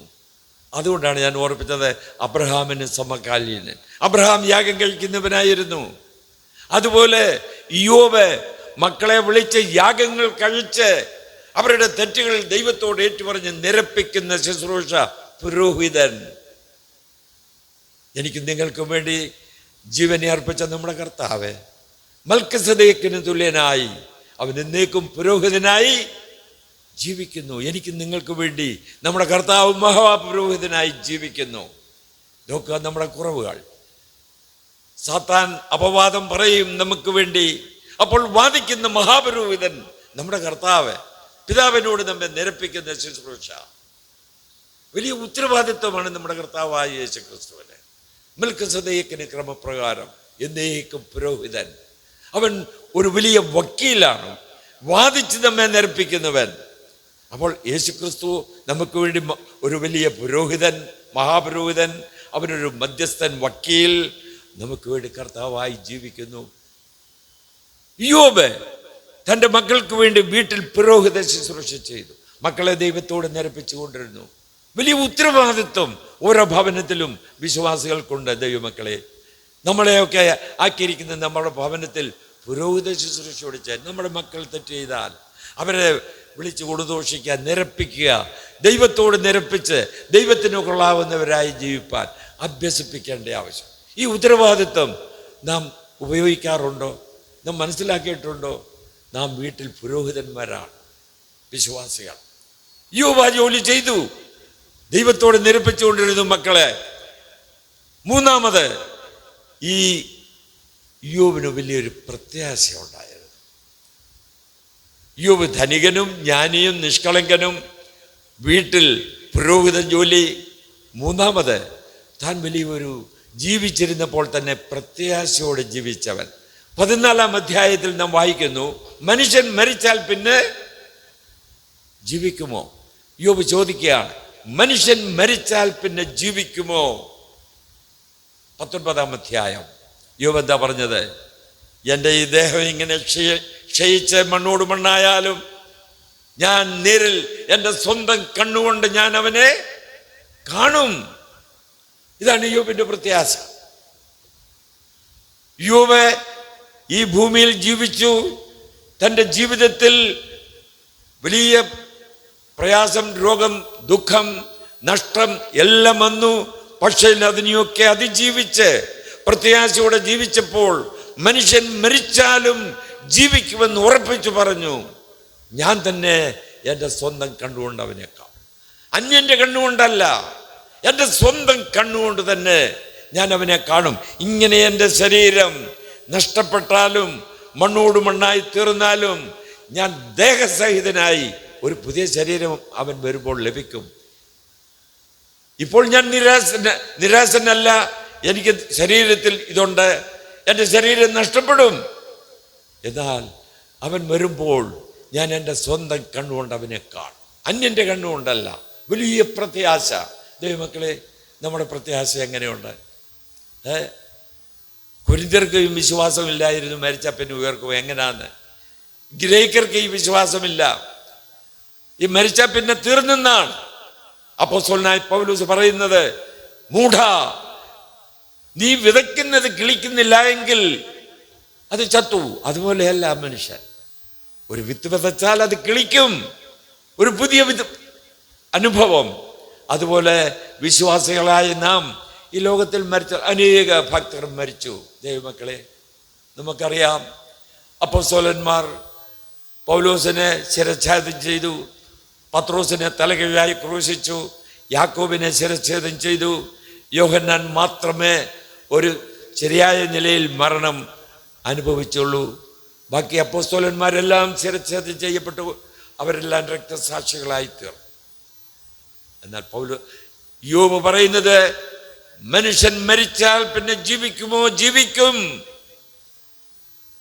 S5: അതുകൊണ്ടാണ് ഞാൻ ഓർപ്പിച്ചത്, അബ്രഹാമിന് സമകാലീനൻ. അബ്രഹാം യാഗം കഴിക്കുന്നവനായിരുന്നു. അതുപോലെ യോബ് മക്കളെ വിളിച്ച് യാഗങ്ങൾ കഴിച്ച് അവരുടെ തെറ്റുകൾ ദൈവത്തോട് ഏറ്റുപറഞ്ഞ് നിരപ്പിക്കുന്ന ശുശ്രൂഷ പുരോഹിതൻ. എനിക്ക് നിങ്ങൾക്കും വേണ്ടി ജീവനെ അർപ്പിച്ച നമ്മുടെ കർത്താവ് മൽക്കിസദേക്കിന് തുല്യനായി അവൻ എന്നേക്കും പുരോഹിതനായി ജീവിക്കുന്നു. എനിക്ക് നിങ്ങൾക്ക് വേണ്ടി നമ്മുടെ കർത്താവ് മഹാപുരോഹിതനായി ജീവിക്കുന്നു. നോക്കുക നമ്മുടെ കുറവുകൾ. സാത്താൻ അപവാദം പറയും നമുക്ക് വേണ്ടി. അപ്പോൾ വാദിക്കുന്ന മഹാപുരോഹിതൻ നമ്മുടെ കർത്താവ്, പിതാവിനോട് നമ്മെ നിരപ്പിക്കുന്ന ശുശ്രൂഷ വലിയ ഉത്തരവാദിത്വമാണ് നമ്മുടെ കർത്താവായ യേശു ക്രിസ്തുവിന്. മൽക്കിസദേക്കിന് ക്രമപ്രകാരം എന്നേക്കും പുരോഹിതൻ. അവൻ ഒരു വലിയ വക്കീലാണ്, വാദിച്ച് നമ്മെ നിരപ്പിക്കുന്നവൻ. അപ്പോൾ യേശു ക്രിസ്തു നമുക്ക് വേണ്ടി ഒരു വലിയ പുരോഹിതൻ, മഹാപുരോഹിതൻ, അവനൊരു മധ്യസ്ഥൻ, വക്കീൽ, നമുക്ക് വേണ്ടി കർത്താവായി ജീവിക്കുന്നു. യോബ് തൻ്റെ മക്കൾക്ക് വേണ്ടി വീട്ടിൽ പുരോഹിത ശുശ്രൂഷ ചെയ്തു. മക്കളെ ദൈവത്തോട് നിരപ്പിച്ചുകൊണ്ടിരുന്നു. വലിയ ഉത്തരവാദിത്വം ഓരോ ഭവനത്തിലും വിശ്വാസികൾക്കുണ്ട്. ദൈവമക്കളെ, നമ്മളെയൊക്കെ ആക്കിയിരിക്കുന്ന നമ്മുടെ ഭവനത്തിൽ പുരോഹിത ശുശ്രൂഷയോട് ചെയ്ത് നമ്മുടെ മക്കൾ തെറ്റ് ചെയ്താൽ അവരെ വിളിച്ച് കൊടുദോഷിക്കുക, നിരപ്പിക്കുക, ദൈവത്തോട് നിരപ്പിച്ച് ദൈവത്തിന് കൊള്ളാവുന്നവരായി ജീവിപ്പാൻ അഭ്യസിപ്പിക്കേണ്ട ആവശ്യം. ഈ ഉത്തരവാദിത്വം നാം ഉപയോഗിക്കാറുണ്ടോ? നാം മനസ്സിലാക്കിയിട്ടുണ്ടോ? നാം വീട്ടിൽ പുരോഹിതന്മാരാണ്, വിശ്വാസികൾ. യോബ് ജോലി ചെയ്തു, ദൈവത്തോട് നിരപ്പിച്ചുകൊണ്ടിരുന്നു മക്കളെ. മൂന്നാമത്, ഈ യോബിന് വലിയൊരു പ്രത്യാശ ഉണ്ടായിരുന്നു. യോബ് ധനികനും ജ്ഞാനിയും നിഷ്കളങ്കനും, വീട്ടിൽ പുരോഹിതൻ ജോലി. മൂന്നാമത്, താൻ വലിയൊരു ജീവിച്ചിരുന്നപ്പോൾ തന്നെ പ്രത്യാശയോടെ ജീവിച്ചവൻ. 14-ാം അധ്യായത്തിൽ നാം വായിക്കുന്നു, മനുഷ്യൻ മരിച്ചാൽ പിന്നെ ജീവിക്കുമോ? യോബ് ചോദിക്കുകയാണ്, മനുഷ്യൻ മരിച്ചാൽ പിന്നെ ജീവിക്കുമോ? 19-ാം അധ്യായം യോബ് എന്താ പറഞ്ഞത്? എൻ്റെ ഈ ദേഹം ഇങ്ങനെ ക്ഷയിച്ച് മണ്ണോട് മണ്ണായാലും ഞാൻ നേരിൽ എൻ്റെ സ്വന്തം കണ്ണുകൊണ്ട് ഞാൻ അവനെ കാണും. ഇതാണ് യോബിന്റെ പ്രത്യാശ. യോബ് ഈ ഭൂമിയിൽ ജീവിച്ചു. തൻ്റെ ജീവിതത്തിൽ വലിയ പ്രയാസം, രോഗം, ദുഃഖം, നഷ്ടം എല്ലാം വന്നു. പക്ഷേ അതിനെയൊക്കെ അതിജീവിച്ച് പ്രത്യാശയോടെ ജീവിച്ചപ്പോൾ മനുഷ്യൻ മരിച്ചാലും ജീവിക്കുമെന്ന് ഉറപ്പിച്ചു പറഞ്ഞു. ഞാൻ തന്നെ എൻ്റെ സ്വന്തം കണ്ണുകൊണ്ട് അവനെ കാണും. അന്യൻ്റെ കണ്ണുകൊണ്ടല്ല, എൻ്റെ സ്വന്തം കണ്ണുകൊണ്ട് തന്നെ ഞാൻ അവനെ കാണും. ഇങ്ങനെ എൻ്റെ ശരീരം നഷ്ടപ്പെട്ടാലും മണ്ണോട് മണ്ണായി തീർന്നാലും ഞാൻ ദേഹസഹിതനായി ഒരു പുതിയ ശരീരം അവൻ വരുമ്പോൾ ലഭിക്കും. ഇപ്പോൾ ഞാൻ നിരാശനല്ല. എനിക്ക് ശരീരത്തിൽ ഇതുണ്ട്, എൻ്റെ ശരീരം നഷ്ടപ്പെടും. എന്നാൽ അവൻ വരുമ്പോൾ ഞാൻ എൻ്റെ സ്വന്തം കണ്ണുകൊണ്ട് അവനെ കാണും, അന്യൻ്റെ കണ്ണുകൊണ്ടല്ല. വലിയ പ്രത്യാശ. ദൈവമക്കളെ, നമ്മുടെ പ്രത്യാശ എങ്ങനെയുണ്ട്? കൊരിന്ത്യർക്ക് ഈ വിശ്വാസമില്ലായിരുന്നു, മരിച്ച പിന്നെ ഉയർക്കും എങ്ങനെയാന്ന്. ഗ്രേക്കർക്ക് ഈ വിശ്വാസമില്ല, ഈ മരിച്ച പിന്നെ തീർന്നെന്നാണ്. അപ്പോസ്തലനായ പൗലോസ് പറയുന്നത്, മൂഢ, നീ വിതയ്ക്കുന്നത് കിളിക്കുന്നില്ല എങ്കിൽ അത് ചത്തു. അതുപോലെയല്ല മനുഷ്യൻ. ഒരു വിത്ത് വിതച്ചാൽ അത് കിളിക്കും, ഒരു പുതിയ അനുഭവം. അതുപോലെ വിശ്വാസികളായ നാം ഈ ലോകത്തിൽ മരിച്ച അനേക ഭക്തർ മരിച്ചു. ദൈവമക്കളെ, നമുക്കറിയാം, അപ്പോസ്തലന്മാർ പൗലോസിനെ ശിരച്ഛേദം ചെയ്തു, പത്രോസിനെ തലകീഴായി ക്രൂശിച്ചു. യാക്കോബിനെ ശിരച്ഛേദം ചെയ്തു. യോഹന്നാൻ മാത്രമേ ഒരു ശരിയായ നിലയിൽ മരണം അനുഭവിച്ചുള്ളൂ. ബാക്കി അപ്പോസ്തലന്മാരെല്ലാം ശിരച്ഛേദം ചെയ്യപ്പെട്ടു. അവരെല്ലാം രക്തസാക്ഷികളായി തീർന്നു. എന്നാൽ യോബ് പറയുന്നത്, മനുഷ്യൻ മരിച്ചാൽ പിന്നെ ജീവിക്കുമോ? ജീവിക്കും.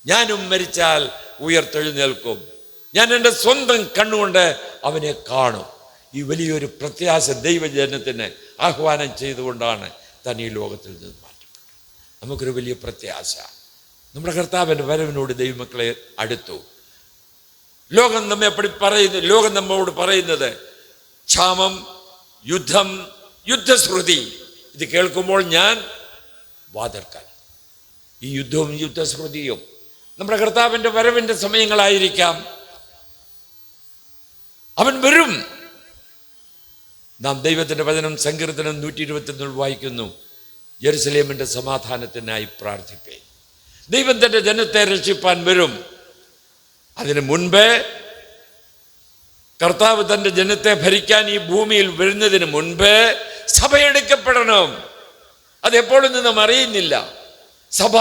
S5: ഞാനും മരിച്ചാൽ ഉയർത്തെഴുന്നേൽക്കും. ഞാൻ എൻ്റെ സ്വന്തം കണ്ണുകൊണ്ട് അവനെ കാണും. ഈ വലിയൊരു പ്രത്യാശ ദൈവജനത്തിന് ആഹ്വാനം ചെയ്തുകൊണ്ടാണ് താൻ ഈ ലോകത്തിൽ നിന്ന് മാറ്റപ്പെട്ടത്. നമുക്കൊരു വലിയ പ്രത്യാശ. നമ്മുടെ കർത്താവിൻ്റെ വരവിനോട് ദൈവമക്കളെ അടുത്തു. ലോകം നമ്മോട് പറയുന്നത് ക്ഷാമം, യുദ്ധം, യുദ്ധശ്രുതി. ഇത് കേൾക്കുമ്പോൾ ഞാൻ വാതിൽക്കൽ. ഈ യുദ്ധവും യുദ്ധശ്രുതിയും നമ്മുടെ കർത്താവിൻ്റെ വരവിൻ്റെ സമയങ്ങളായിരിക്കാം. അവൻ വരും. നാം ദൈവത്തിൻ്റെ വചനം സങ്കീർത്തനം 121 വായിക്കുന്നു, യെരുശലേമിൻ്റെ സമാധാനത്തിനായി പ്രാർത്ഥിപ്പേ. ദൈവം തൻ്റെ ജനത്തെ രക്ഷിപ്പാൻ വരും. അതിനു മുൻപേ കർത്താവ് തൻ്റെ ജനത്തെ ഭരിക്കാൻ ഈ ഭൂമിയിൽ വരുന്നതിന് മുൻപേ സഭയെടുക്കപ്പെടണം. അതെപ്പോഴൊന്നും നാം അറിയുന്നില്ല. സഭ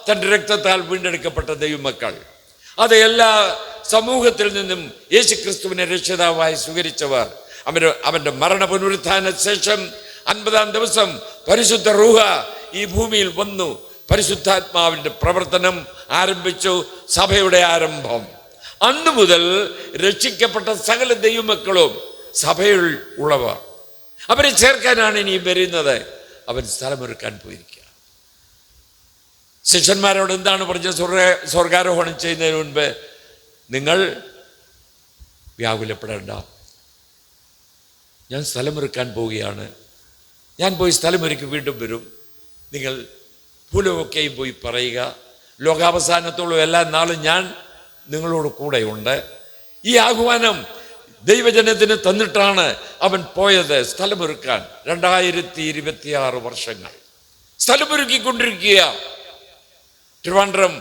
S5: തൻ്റെ രക്തത്താൽ വീണ്ടെടുക്കപ്പെട്ട ദൈവമക്കൾ, അത് എല്ലാ സമൂഹത്തിൽ നിന്നും യേശുക്രിസ്തുവിനെ രക്ഷിതാവായി സ്വീകരിച്ചവർ. അവൻ്റെ മരണ പുനരുത്ഥാന ശേഷം 50-ാം ദിവസം പരിശുദ്ധ റൂഹ ഈ ഭൂമിയിൽ വന്നു. പരിശുദ്ധാത്മാവിൻ്റെ പ്രവർത്തനം ആരംഭിച്ചു. സഭയുടെ ആരംഭം. അന്നു മുതൽ രക്ഷിക്കപ്പെട്ട സകല ദൈവമക്കളും സഭയിൽ ഉള്ളവർ. അവരെ ചേർക്കാനാണ് ഇനി വരുന്നത്. അവൻ സ്ഥലമൊരുക്കാൻ പോയിരിക്കുക. ശിഷ്യന്മാരോട് എന്താണ് പറഞ്ഞത്? സ്വർഗാരോഹണം ചെയ്യുന്നതിന് മുൻപ് നിങ്ങൾ വ്യാകുലപ്പെടേണ്ട, ഞാൻ സ്ഥലമൊരുക്കാൻ പോവുകയാണ്. ഞാൻ പോയി സ്ഥലമൊരുക്കി വീണ്ടും വരും. നിങ്ങൾ ഭൂലോകമൊക്കെയും പോയി പറയുക, ലോകാവസാനത്തോളം എല്ലാ നാളും ഞാൻ നിങ്ങളോട് കൂടെയുണ്ട്. ഈ ആഹ്വാനം ദൈവജനത്തിന് തന്നിട്ടാണ് അവൻ പോയത് സ്ഥലമൊരുക്കാൻ. 2026 വർഷങ്ങൾ സ്ഥലമൊരുക്കിക്കൊണ്ടിരിക്കുക. ട്രിവാൻഡ്രം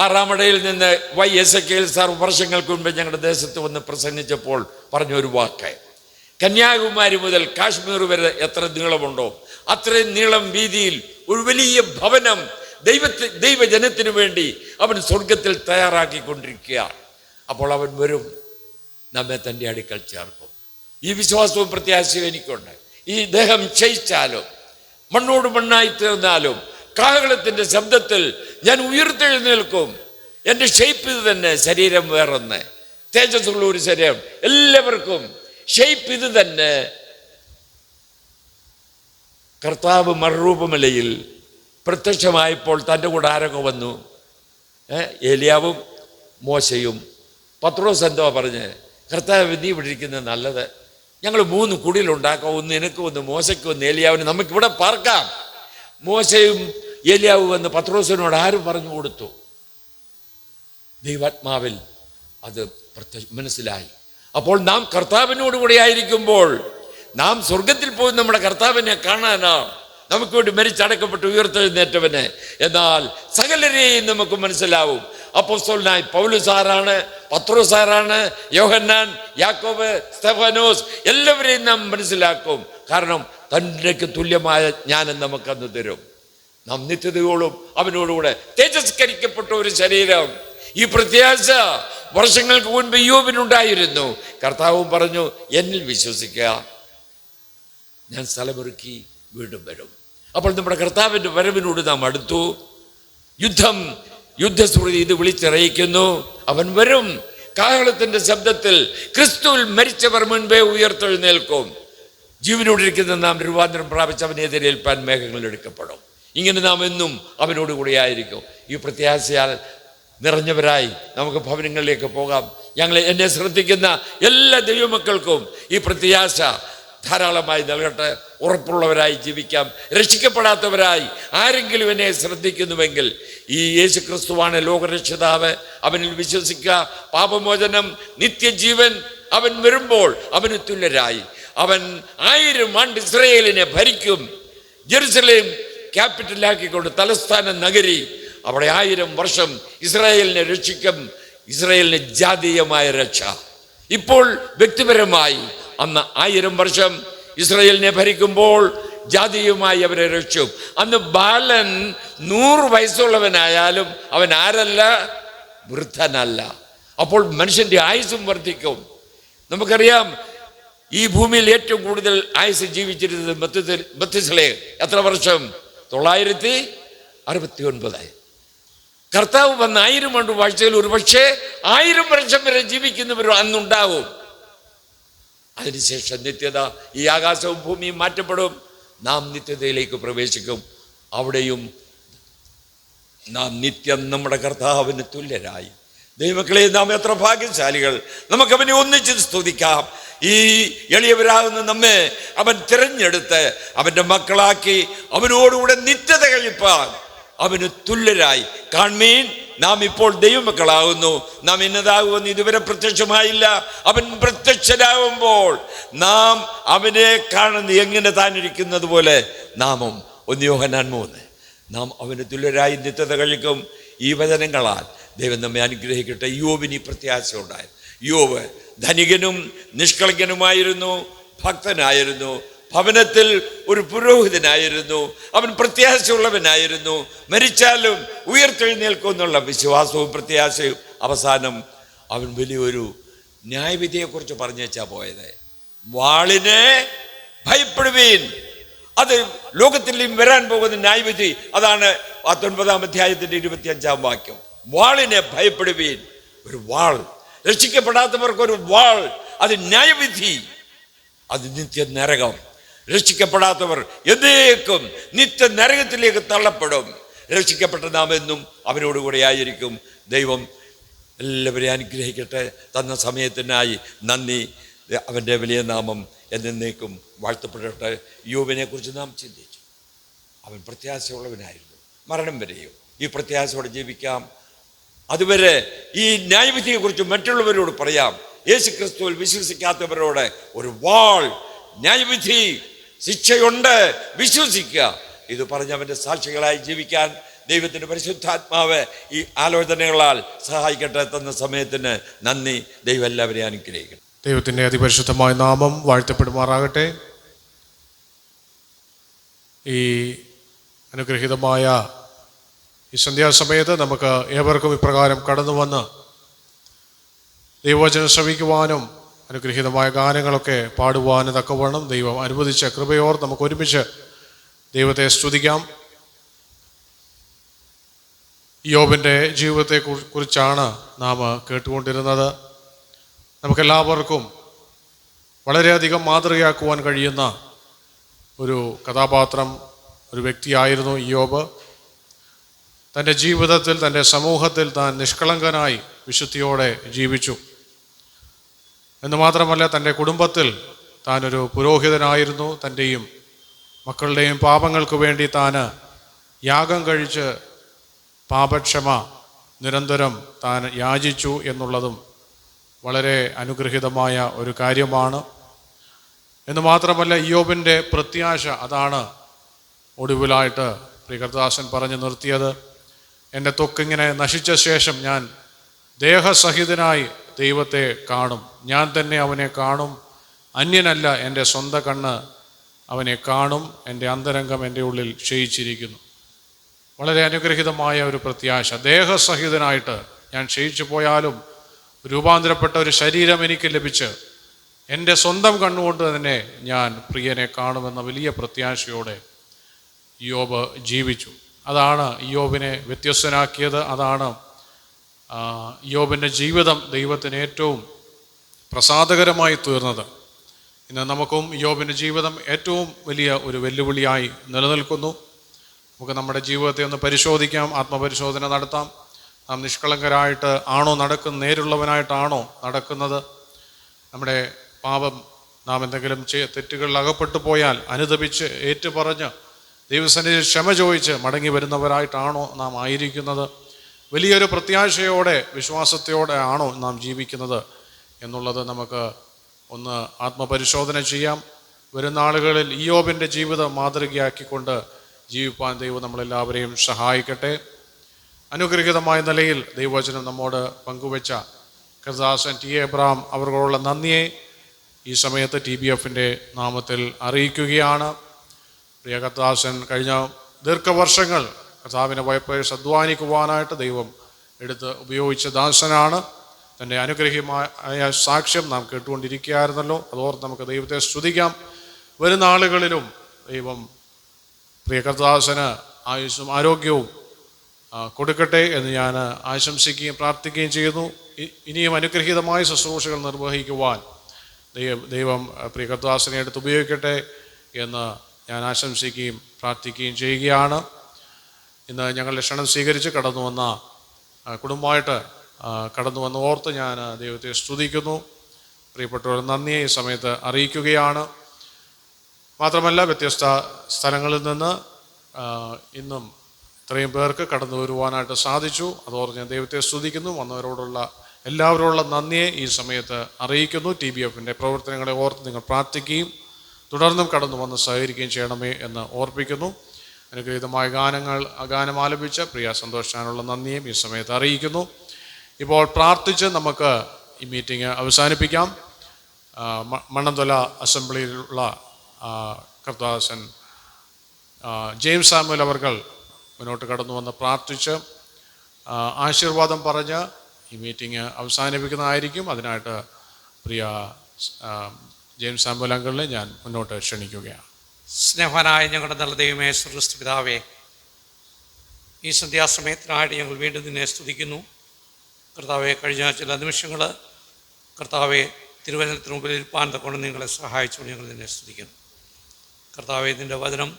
S5: 6-ാമടയിൽ നിന്ന് YSKL സാർ വർഷങ്ങൾക്ക് മുൻപ് ഞങ്ങളുടെ ദേശത്ത് വന്ന് പ്രസംഗിച്ചപ്പോൾ പറഞ്ഞൊരു വാക്ക്, കന്യാകുമാരി മുതൽ കാശ്മീർ വരെ എത്ര നീളമുണ്ടോ അത്രയും നീളം വീതിയിൽ ഒരു വലിയ ഭവനം ദൈവജനത്തിനു വേണ്ടി അവൻ സ്വർഗത്തിൽ തയ്യാറാക്കിക്കൊണ്ടിരിക്കുകയാണ്. അപ്പോൾ അവൻ വരും, നമ്മെ തൻ്റെ അടുക്കൽ ചേർക്കും. ഈ വിശ്വാസവും പ്രത്യാശയും എനിക്കുണ്ട്. ഈ ദേഹം ക്ഷയിച്ചാലും മണ്ണോട് മണ്ണായി തീർന്നാലും കാഹളത്തിൻ്റെ ശബ്ദത്തിൽ ഞാൻ ഉയർത്തെഴുന്നേൽക്കും. എൻ്റെ ഷെയ്പ്പ് ഇത് തന്നെ, ശരീരം വേറൊന്ന്, തേജസ്സുള്ള ഒരു ശരീരം. എല്ലാവർക്കും ഷെയ്പ്പ് ഇത് തന്നെ. കർത്താവ് മറുരൂപമലയിൽ പ്രത്യക്ഷമായപ്പോൾ തൻ്റെ കൂടെ ആരൊക്കെ വന്നു? ഏലിയാവും മോശയും. പത്രോസ് എന്തോ പറഞ്ഞ്, കർത്താവ് നീ ഇവിടെ ഇരിക്കുന്നത് നല്ലത്, ഞങ്ങൾ 3 കുടിലുണ്ടാക്കാം, ഒന്ന് നിനക്ക്, ഒന്ന് മോശയ്ക്ക്, ഒന്ന് ഏലിയാവിന്, നമുക്കിവിടെ പാർക്കാം. മോശയും ഏലിയാവും എന്ന് പത്രോസിനോട് ആരും പറഞ്ഞു കൊടുത്തു? ദൈവാത്മാവിൽ അത് മനസ്സിലായി. അപ്പോൾ നാം കർത്താവിനോട് കൂടെ ആയിരിക്കുമ്പോൾ നാം സ്വർഗത്തിൽ പോയി നമ്മുടെ കർത്താവിനെ കാണാനാ. നമുക്ക് വേണ്ടി മരിച്ചടക്കപ്പെട്ട് ഉയർത്തെഴുന്നേറ്റവന്. എന്നാൽ സകലരെയും നമുക്ക് മനസ്സിലാവും. അപ്പോസ്തലനായ പൗലോസാരാണ്, പത്രോസാരാണ്, യോഹന്നാൻ, യാക്കോബ്, സ്തെഫാനോസ്, എല്ലാവരെയും നാം മനസ്സിലാക്കും. കാരണം തന്നേക്ക് തുല്യമായ ജ്ഞാനം നമുക്കന്ന് തരും. നാം നിത്യതയോളം അവനോടുകൂടെ തേജസ്കരിക്കപ്പെട്ട ഒരു ശരീരം. ഈ പ്രത്യാശ വർഷങ്ങൾക്ക് മുൻപ് യോബിനുണ്ടായിരുന്നു. കർത്താവും പറഞ്ഞു, എന്നിൽ വിശ്വസിക്കുക, ഞാൻ സ്ഥലമൊരുക്കി വീണ്ടും വരും. അപ്പോൾ നമ്മുടെ കർത്താവിൻ്റെ വരവിനോട് നാം അടുത്തു. യുദ്ധശ്രുതി ഇത് വിളിച്ചറിയിക്കുന്നു. അവൻ വരും. കാഹളത്തിൻ്റെ ശബ്ദത്തിൽ ക്രിസ്തുവിൽ മരിച്ചവർ മുൻപേ ഉയർത്തെഴുന്നേൽക്കും. ജീവനോടിരിക്കുന്ന നാം രൂപാന്തരം പ്രാപിച്ച് അവനെ എതിരേൽപ്പാൻ മേഘങ്ങൾ എടുക്കപ്പെടും. ഇങ്ങനെ നാം എന്നും അവനോട് കൂടിയായിരിക്കും. ഈ പ്രത്യാശയാൽ നിറഞ്ഞവരായി നമുക്ക് ഭവനങ്ങളിലേക്ക് പോകാം. എന്നെ ശ്രദ്ധിക്കുന്ന എല്ലാ ദൈവമക്കൾക്കും ഈ പ്രത്യാശ ധാരാളമായി നൽകട്ടെ. ഉറപ്പുള്ളവരായി ജീവിക്കാം. രക്ഷിക്കപ്പെടാത്തവരായി ആരെങ്കിലും എന്നെ ശ്രദ്ധിക്കുന്നുവെങ്കിൽ ഈ യേശുക്രിസ്തുവാണ് ലോകരക്ഷിതാവ്. അവനിൽ വിശ്വസിക്കുക. പാപമോചനം, നിത്യജീവൻ. അവൻ വരുമ്പോൾ അവന് തുല്യരായി അവൻ 1000 ആണ്ട് ഇസ്രായേലിനെ ഭരിക്കും. ജെറുസലേം ക്യാപിറ്റലാക്കിക്കൊണ്ട്, തലസ്ഥാന നഗരി. അവിടെ 1000 വർഷം ഇസ്രായേലിനെ രക്ഷിക്കും. ഇസ്രായേലിന് ജാതീയമായ രക്ഷ. ഇപ്പോൾ വ്യക്തിപരമായി അന്ന് 1000 വർഷം ഇസ്രായേലിനെ ഭരിക്കുമ്പോൾ ജാതിയുമായി അവരെ രക്ഷിക്കും. അന്ന് ബാലൻ 100 വയസ്സുള്ളവനായാലും അവൻ ആരല്ല? വൃദ്ധനല്ല. അപ്പോൾ മനുഷ്യന്റെ ആയുസ്സും വർദ്ധിക്കും. നമുക്കറിയാം, ഈ ഭൂമിയിൽ ഏറ്റവും കൂടുതൽ ആയുസ് ജീവിച്ചിരുന്നത് മത്തുസലേഹ്. എത്ര വർഷം? 969. കർത്താവ് വന്ന് 1000 ആണ്ട് വാഴ്ചയിൽ ഒരു പക്ഷേ 1000 വർഷം വരെ ജീവിക്കുന്നവരും അന്നുണ്ടാവും. അതിനുശേഷം നിത്യത, ഈ ആകാശവും ഭൂമിയും മാറ്റപ്പെടും. നാം നിത്യതയിലേക്ക് പ്രവേശിക്കും. അവിടെയും നാം നിത്യം നമ്മുടെ കർത്താവിന് തുല്യരായി. ദൈവമക്കളെ, നാം എത്ര ഭാഗ്യശാലികൾ! നമുക്കവനെ ഒന്നിച്ച് സ്തുതിക്കാം. ഈ എളിയവരാകുന്ന നമ്മെ അവൻ തിരഞ്ഞെടുത്ത് അവൻ്റെ മക്കളാക്കി അവനോടുകൂടെ നിത്യത കഴിപ്പാൻ അവന് തുല്യരായി. കാൺമീൻ, നാം ഇപ്പോൾ ദൈവമക്കളാകുന്നു. നാം എന്നതാകുമെന്ന് ഇതുവരെ പ്രത്യക്ഷമായില്ല. അവൻ പ്രത്യക്ഷനാകുമ്പോൾ നാം അവനെ കാണുന്ന എങ്ങനെ താനിരിക്കുന്നത് പോലെ നാമും 1 യോഹന്നാൻ 3 നാം അവന് തുല്യരായി നിത്യത കഴിക്കും. ഈ വചനങ്ങളാൽ ദൈവം നമ്മെ അനുഗ്രഹിക്കട്ടെ. യോബിന് ഈ പ്രത്യാശ ഉണ്ടായിരുന്നു. യോബ് ധനികനും നിഷ്കളങ്കനുമായിരുന്നു, ഭക്തനായിരുന്നു, ഭവനത്തിൽ ഒരു പുരോഹിതനായിരുന്നു, അവൻ പ്രത്യാശയുള്ളവനായിരുന്നു. മരിച്ചാലും ഉയർത്തെഴുന്നേൽക്കും എന്നുള്ള വിശ്വാസവും പ്രത്യാശയും. അവസാനം അവൻ വലിയൊരു ന്യായവിധിയെക്കുറിച്ച് പറഞ്ഞേച്ചാ പോയത്. വാളിനെ ഭയപ്പെടുവീൻ, അത് ലോകത്തിൽ വരാൻ പോകുന്ന ന്യായവിധി. അതാണ് 19 അധ്യായത്തിന്റെ 25 വാക്യം. വാളിനെ ഭയപ്പെടുവീൻ. ഒരു വാൾ, രക്ഷിക്കപ്പെടാത്തവർക്കൊരു വാൾ, അത് ന്യായവിധി, അത് നിത്യ നരകം. രക്ഷിക്കപ്പെടാത്തവർ എന്നേക്കും നിത്യ നരകത്തിലേക്ക് തള്ളപ്പെടും. രക്ഷിക്കപ്പെട്ട നാം എന്നും അവനോടുകൂടെ ആയിരിക്കും. ദൈവം എല്ലാവരെയും അനുഗ്രഹിക്കട്ടെ. തന്ന സമയത്തിനായി നന്ദി. അവൻ്റെ വലിയ നാമം എന്നേക്കും വാഴ്ത്തപ്പെടട്ടെ. യോബിനെ കുറിച്ച് നാം ചിന്തിച്ചു. അവൻ പ്രത്യാശയുള്ളവനായിരുന്നു. മരണം വരെയും ഈ പ്രത്യാശയോടെ ജീവിക്കാം. അതുവരെ ഈ ന്യായവിധിയെക്കുറിച്ച് മറ്റുള്ളവരോട് പറയാം. യേശു ക്രിസ്തുവിൽ വിശ്വസിക്കാത്തവരോട് ഒരു വാൾ, ന്യായവിധി, ശിക്ഷയുണ്ട്, വിശ്വസിക്കുക. ഇത് പറഞ്ഞ് അവൻ്റെ സാക്ഷികളായി ജീവിക്കാൻ ദൈവത്തിൻ്റെ പരിശുദ്ധാത്മാവ് ഈ ആലോചനകളാൽ സഹായിക്കട്ടെ. തന്ന സമയത്തിന് നന്ദി. ദൈവം എല്ലാവരെയും അനുഗ്രഹിക്കട്ടെ.
S6: ദൈവത്തിൻ്റെ അതിപരിശുദ്ധമായ നാമം വാഴ്ത്തപ്പെടുമാറാകട്ടെ. ഈ അനുഗ്രഹീതമായ ഈ സന്ധ്യാസമയത്ത് നമുക്ക് ഏവർക്കും ഇപ്രകാരം കടന്നു വന്ന് ദൈവവചനം ശ്രവിക്കുവാനും അനുഗ്രഹീതമായ ഗാനങ്ങളൊക്കെ പാടുവാനും തക്കവണ്ണം ദൈവം അനുവദിച്ച കൃപയോർ നമുക്ക് ഒരുമിച്ച് ദൈവത്തെ സ്തുതിക്കാം. യോബിൻ്റെ ജീവിതത്തെ കുറിച്ചാണ് നാം കേട്ടുകൊണ്ടിരുന്നത്. നമുക്കെല്ലാവർക്കും വളരെയധികം മാതൃകയാക്കുവാൻ കഴിയുന്ന ഒരു കഥാപാത്രം, ഒരു വ്യക്തിയായിരുന്നു യോബ്. തൻ്റെ ജീവിതത്തിൽ, തൻ്റെ സമൂഹത്തിൽ താൻ നിഷ്കളങ്കനായി വിശുദ്ധിയോടെ ജീവിച്ചു എന്ന് മാത്രമല്ല, തൻ്റെ കുടുംബത്തിൽ താനൊരു പുരോഹിതനായിരുന്നു. തൻ്റെയും മക്കളുടെയും പാപങ്ങൾക്ക് വേണ്ടി താൻ യാഗം കഴിച്ച് പാപക്ഷമ നിരന്തരം താൻ യാചിച്ചു എന്നുള്ളതും വളരെ അനുഗ്രഹീതമായ ഒരു കാര്യമാണ്. എന്ന് മാത്രമല്ല, ഇയ്യോബിൻ്റെ പ്രത്യാശ അതാണ് ഒടുവിലായിട്ട് പ്രിയകർത്താസൻ പറഞ്ഞു നിർത്തിയത്. എൻ്റെ ത്വക്കിങ്ങനെ നശിച്ച ശേഷം ഞാൻ ദേഹസഹിതനായി ദൈവത്തെ കാണും. ഞാൻ തന്നെ അവനെ കാണും, അന്യനല്ല. എൻ്റെ സ്വന്തം കണ്ണ് അവനെ കാണും. എൻ്റെ അന്തരംഗം എൻ്റെ ഉള്ളിൽ ക്ഷയിച്ചിരിക്കുന്നു. വളരെ അനുഗ്രഹീതമായ ഒരു പ്രത്യാശ. ദേഹസഹിതനായിട്ട് ഞാൻ ക്ഷയിച്ചു പോയാലും രൂപാന്തരപ്പെട്ട ഒരു ശരീരം എനിക്ക് ലഭിച്ച് എൻ്റെ സ്വന്തം കണ്ണുകൊണ്ട് തന്നെ ഞാൻ പ്രിയനെ കാണുമെന്ന വലിയ പ്രത്യാശയോടെ യോബ് ജീവിച്ചു. അതാണ് യോബിനെ വ്യത്യസ്തനാക്കിയത്. അതാണ് യോബിൻ്റെ ജീവിതം ദൈവത്തിന് ഏറ്റവും പ്രസാദകരമായി തീർന്നത്. ഇന്ന് നമുക്കും യോബിൻ്റെ ജീവിതം ഏറ്റവും വലിയ ഒരു വെല്ലുവിളിയായി നിലനിൽക്കുന്നു. നമുക്ക് നമ്മുടെ ജീവിതത്തെ ഒന്ന് പരിശോധിക്കാം, ആത്മപരിശോധന നടത്താം. നാം നിഷ്കളങ്കരായിട്ട് ആണോ നടക്കുന്നത്? നേരുള്ളവനായിട്ടാണോ നടക്കുന്നത്? നമ്മുടെ പാപം, നാം എന്തെങ്കിലും തെറ്റുകളിൽ അകപ്പെട്ടു പോയാൽ അനുതപിച്ച് ഏറ്റുപറഞ്ഞ് ദൈവസന്നിധിയിൽ ക്ഷമ ചോദിച്ച് മടങ്ങി വരുന്നവരായിട്ടാണോ നാം ആയിരിക്കുന്നത്? വലിയൊരു പ്രത്യാശയോടെ, വിശ്വാസത്തോടെ ആണോ നാം ജീവിക്കുന്നത് എന്നുള്ളത് നമുക്ക് ഒന്ന് ആത്മപരിശോധന ചെയ്യാം. വരുന്ന ആളുകളിൽ ഇയ്യോബിൻ്റെ ജീവിതം മാതൃകയാക്കിക്കൊണ്ട് ജീവിപ്പാൻ ദൈവം നമ്മളെല്ലാവരെയും സഹായിക്കട്ടെ. അനുഗ്രഹീതമായ നിലയിൽ ദൈവവചനം നമ്മോട് പങ്കുവെച്ച കർത്താസൻ ടി എബ്രഹാം അവർക്കുള്ള നന്ദിയെ ഈ സമയത്ത് TBFൻ്റെ നാമത്തിൽ അറിയിക്കുകയാണ്. പ്രിയ കർത്താസൻ കഴിഞ്ഞ ദീർഘവർഷങ്ങൾ കർത്താവിനെ വൈപ്പേഴ്സ് അധ്വാനിക്കുവാനായിട്ട് ദൈവം എടുത്ത് ഉപയോഗിച്ച ദാസനാണ്. തൻ്റെ അനുഗ്രഹീയമായ സാക്ഷ്യം നാം കേട്ടുകൊണ്ടിരിക്കുകയായിരുന്നല്ലോ. അതോർത്ത് നമുക്ക് ദൈവത്തെ സ്തുതിക്കാം. വരുന്ന ആളുകളിലും ദൈവം പ്രിയ കർത്താസന് ആയുസ്സും ആരോഗ്യവും കൊടുക്കട്ടെ എന്ന് ഞാൻ ആശംസിക്കുകയും പ്രാർത്ഥിക്കുകയും ചെയ്യുന്നു. ഇനിയും അനുഗ്രഹീതമായ ശുശ്രൂഷകൾ നിർവഹിക്കുവാൻ ദൈവം പ്രിയ കർത്താസനെ എടുത്ത് ഉപയോഗിക്കട്ടെ എന്ന് ഞാൻ ആശംസിക്കുകയും പ്രാർത്ഥിക്കുകയും ചെയ്യുകയാണ്. ഇന്ന് ഞങ്ങളുടെ ക്ഷണം സ്വീകരിച്ച് കടന്നു വന്ന കുടുംബമായിട്ട് കടന്നു വന്ന് ഓർത്ത് ഞാൻ ദൈവത്തെ സ്തുതിക്കുന്നു. പ്രിയപ്പെട്ടവർ നന്ദിയെ ഈ സമയത്ത് അറിയിക്കുകയാണ്. മാത്രമല്ല വ്യത്യസ്ത സ്ഥലങ്ങളിൽ നിന്ന് ഇന്നും ഇത്രയും പേർക്ക് കടന്നു വരുവാനായിട്ട് സാധിച്ചു. അതോർത്ത് ഞാൻ ദൈവത്തെ സ്തുതിക്കുന്നു. വന്നവരോടുള്ള എല്ലാവരോടുള്ള നന്ദിയെ ഈ സമയത്ത് അറിയിക്കുന്നു. TBFൻ്റെ പ്രവർത്തനങ്ങളെ ഓർത്ത് നിങ്ങൾ പ്രാർത്ഥിക്കുകയും തുടർന്നും കടന്നു വന്ന് സഹകരിക്കുകയും ചെയ്യണമേ എന്ന് ഓർപ്പിക്കുന്നു. അനുഗ്രഹീതമായ ഗാനം ആലപിച്ച പ്രിയ സന്തോഷിക്കാനുള്ള നന്ദിയും ഈ സമയത്ത് അറിയിക്കുന്നു. ഇപ്പോൾ പ്രാർത്ഥിച്ച് നമുക്ക് ഈ മീറ്റിംഗ് അവസാനിപ്പിക്കാം. മണ്ണന്തല അസംബ്ലിയിലുള്ള കർത്താസൻ ജെയിംസ് സാമുവൽ അവർകൾ മുന്നോട്ട് കടന്നു വന്ന് പ്രാർത്ഥിച്ച് ആശീർവാദം പറഞ്ഞ് ഈ മീറ്റിംഗ് അവസാനിപ്പിക്കുന്നതായിരിക്കും. അതിനായിട്ട് പ്രിയ ജെയിംസ് സാമുവൽ അങ്കിളിനെ ഞാൻ മുന്നോട്ട് ക്ഷണിക്കുകയാണ്.
S7: സ്നേഹവാനായ ഞങ്ങളുടെ നല്ല ദൈവമേ, സ്വർഗ്ഗസ്ഥ പിതാവേ, ഈ സന്ധ്യാസമയത്തിനായിട്ട് ഞങ്ങൾ വീണ്ടും നിന്നെ സ്തുതിക്കുന്നു. കർത്താവെ, കഴിഞ്ഞ ചില നിമിഷങ്ങൾ കർത്താവെ തിരുവചനത്തിന് മുമ്പിൽ ഇരിപ്പാൻ കൊണ്ട് നിങ്ങളെ സഹായിച്ചുകൊണ്ട് ഞങ്ങൾ നിന്നെ സ്തുതിക്കുന്നു. കർത്താവെ, നിൻ്റെ വചനം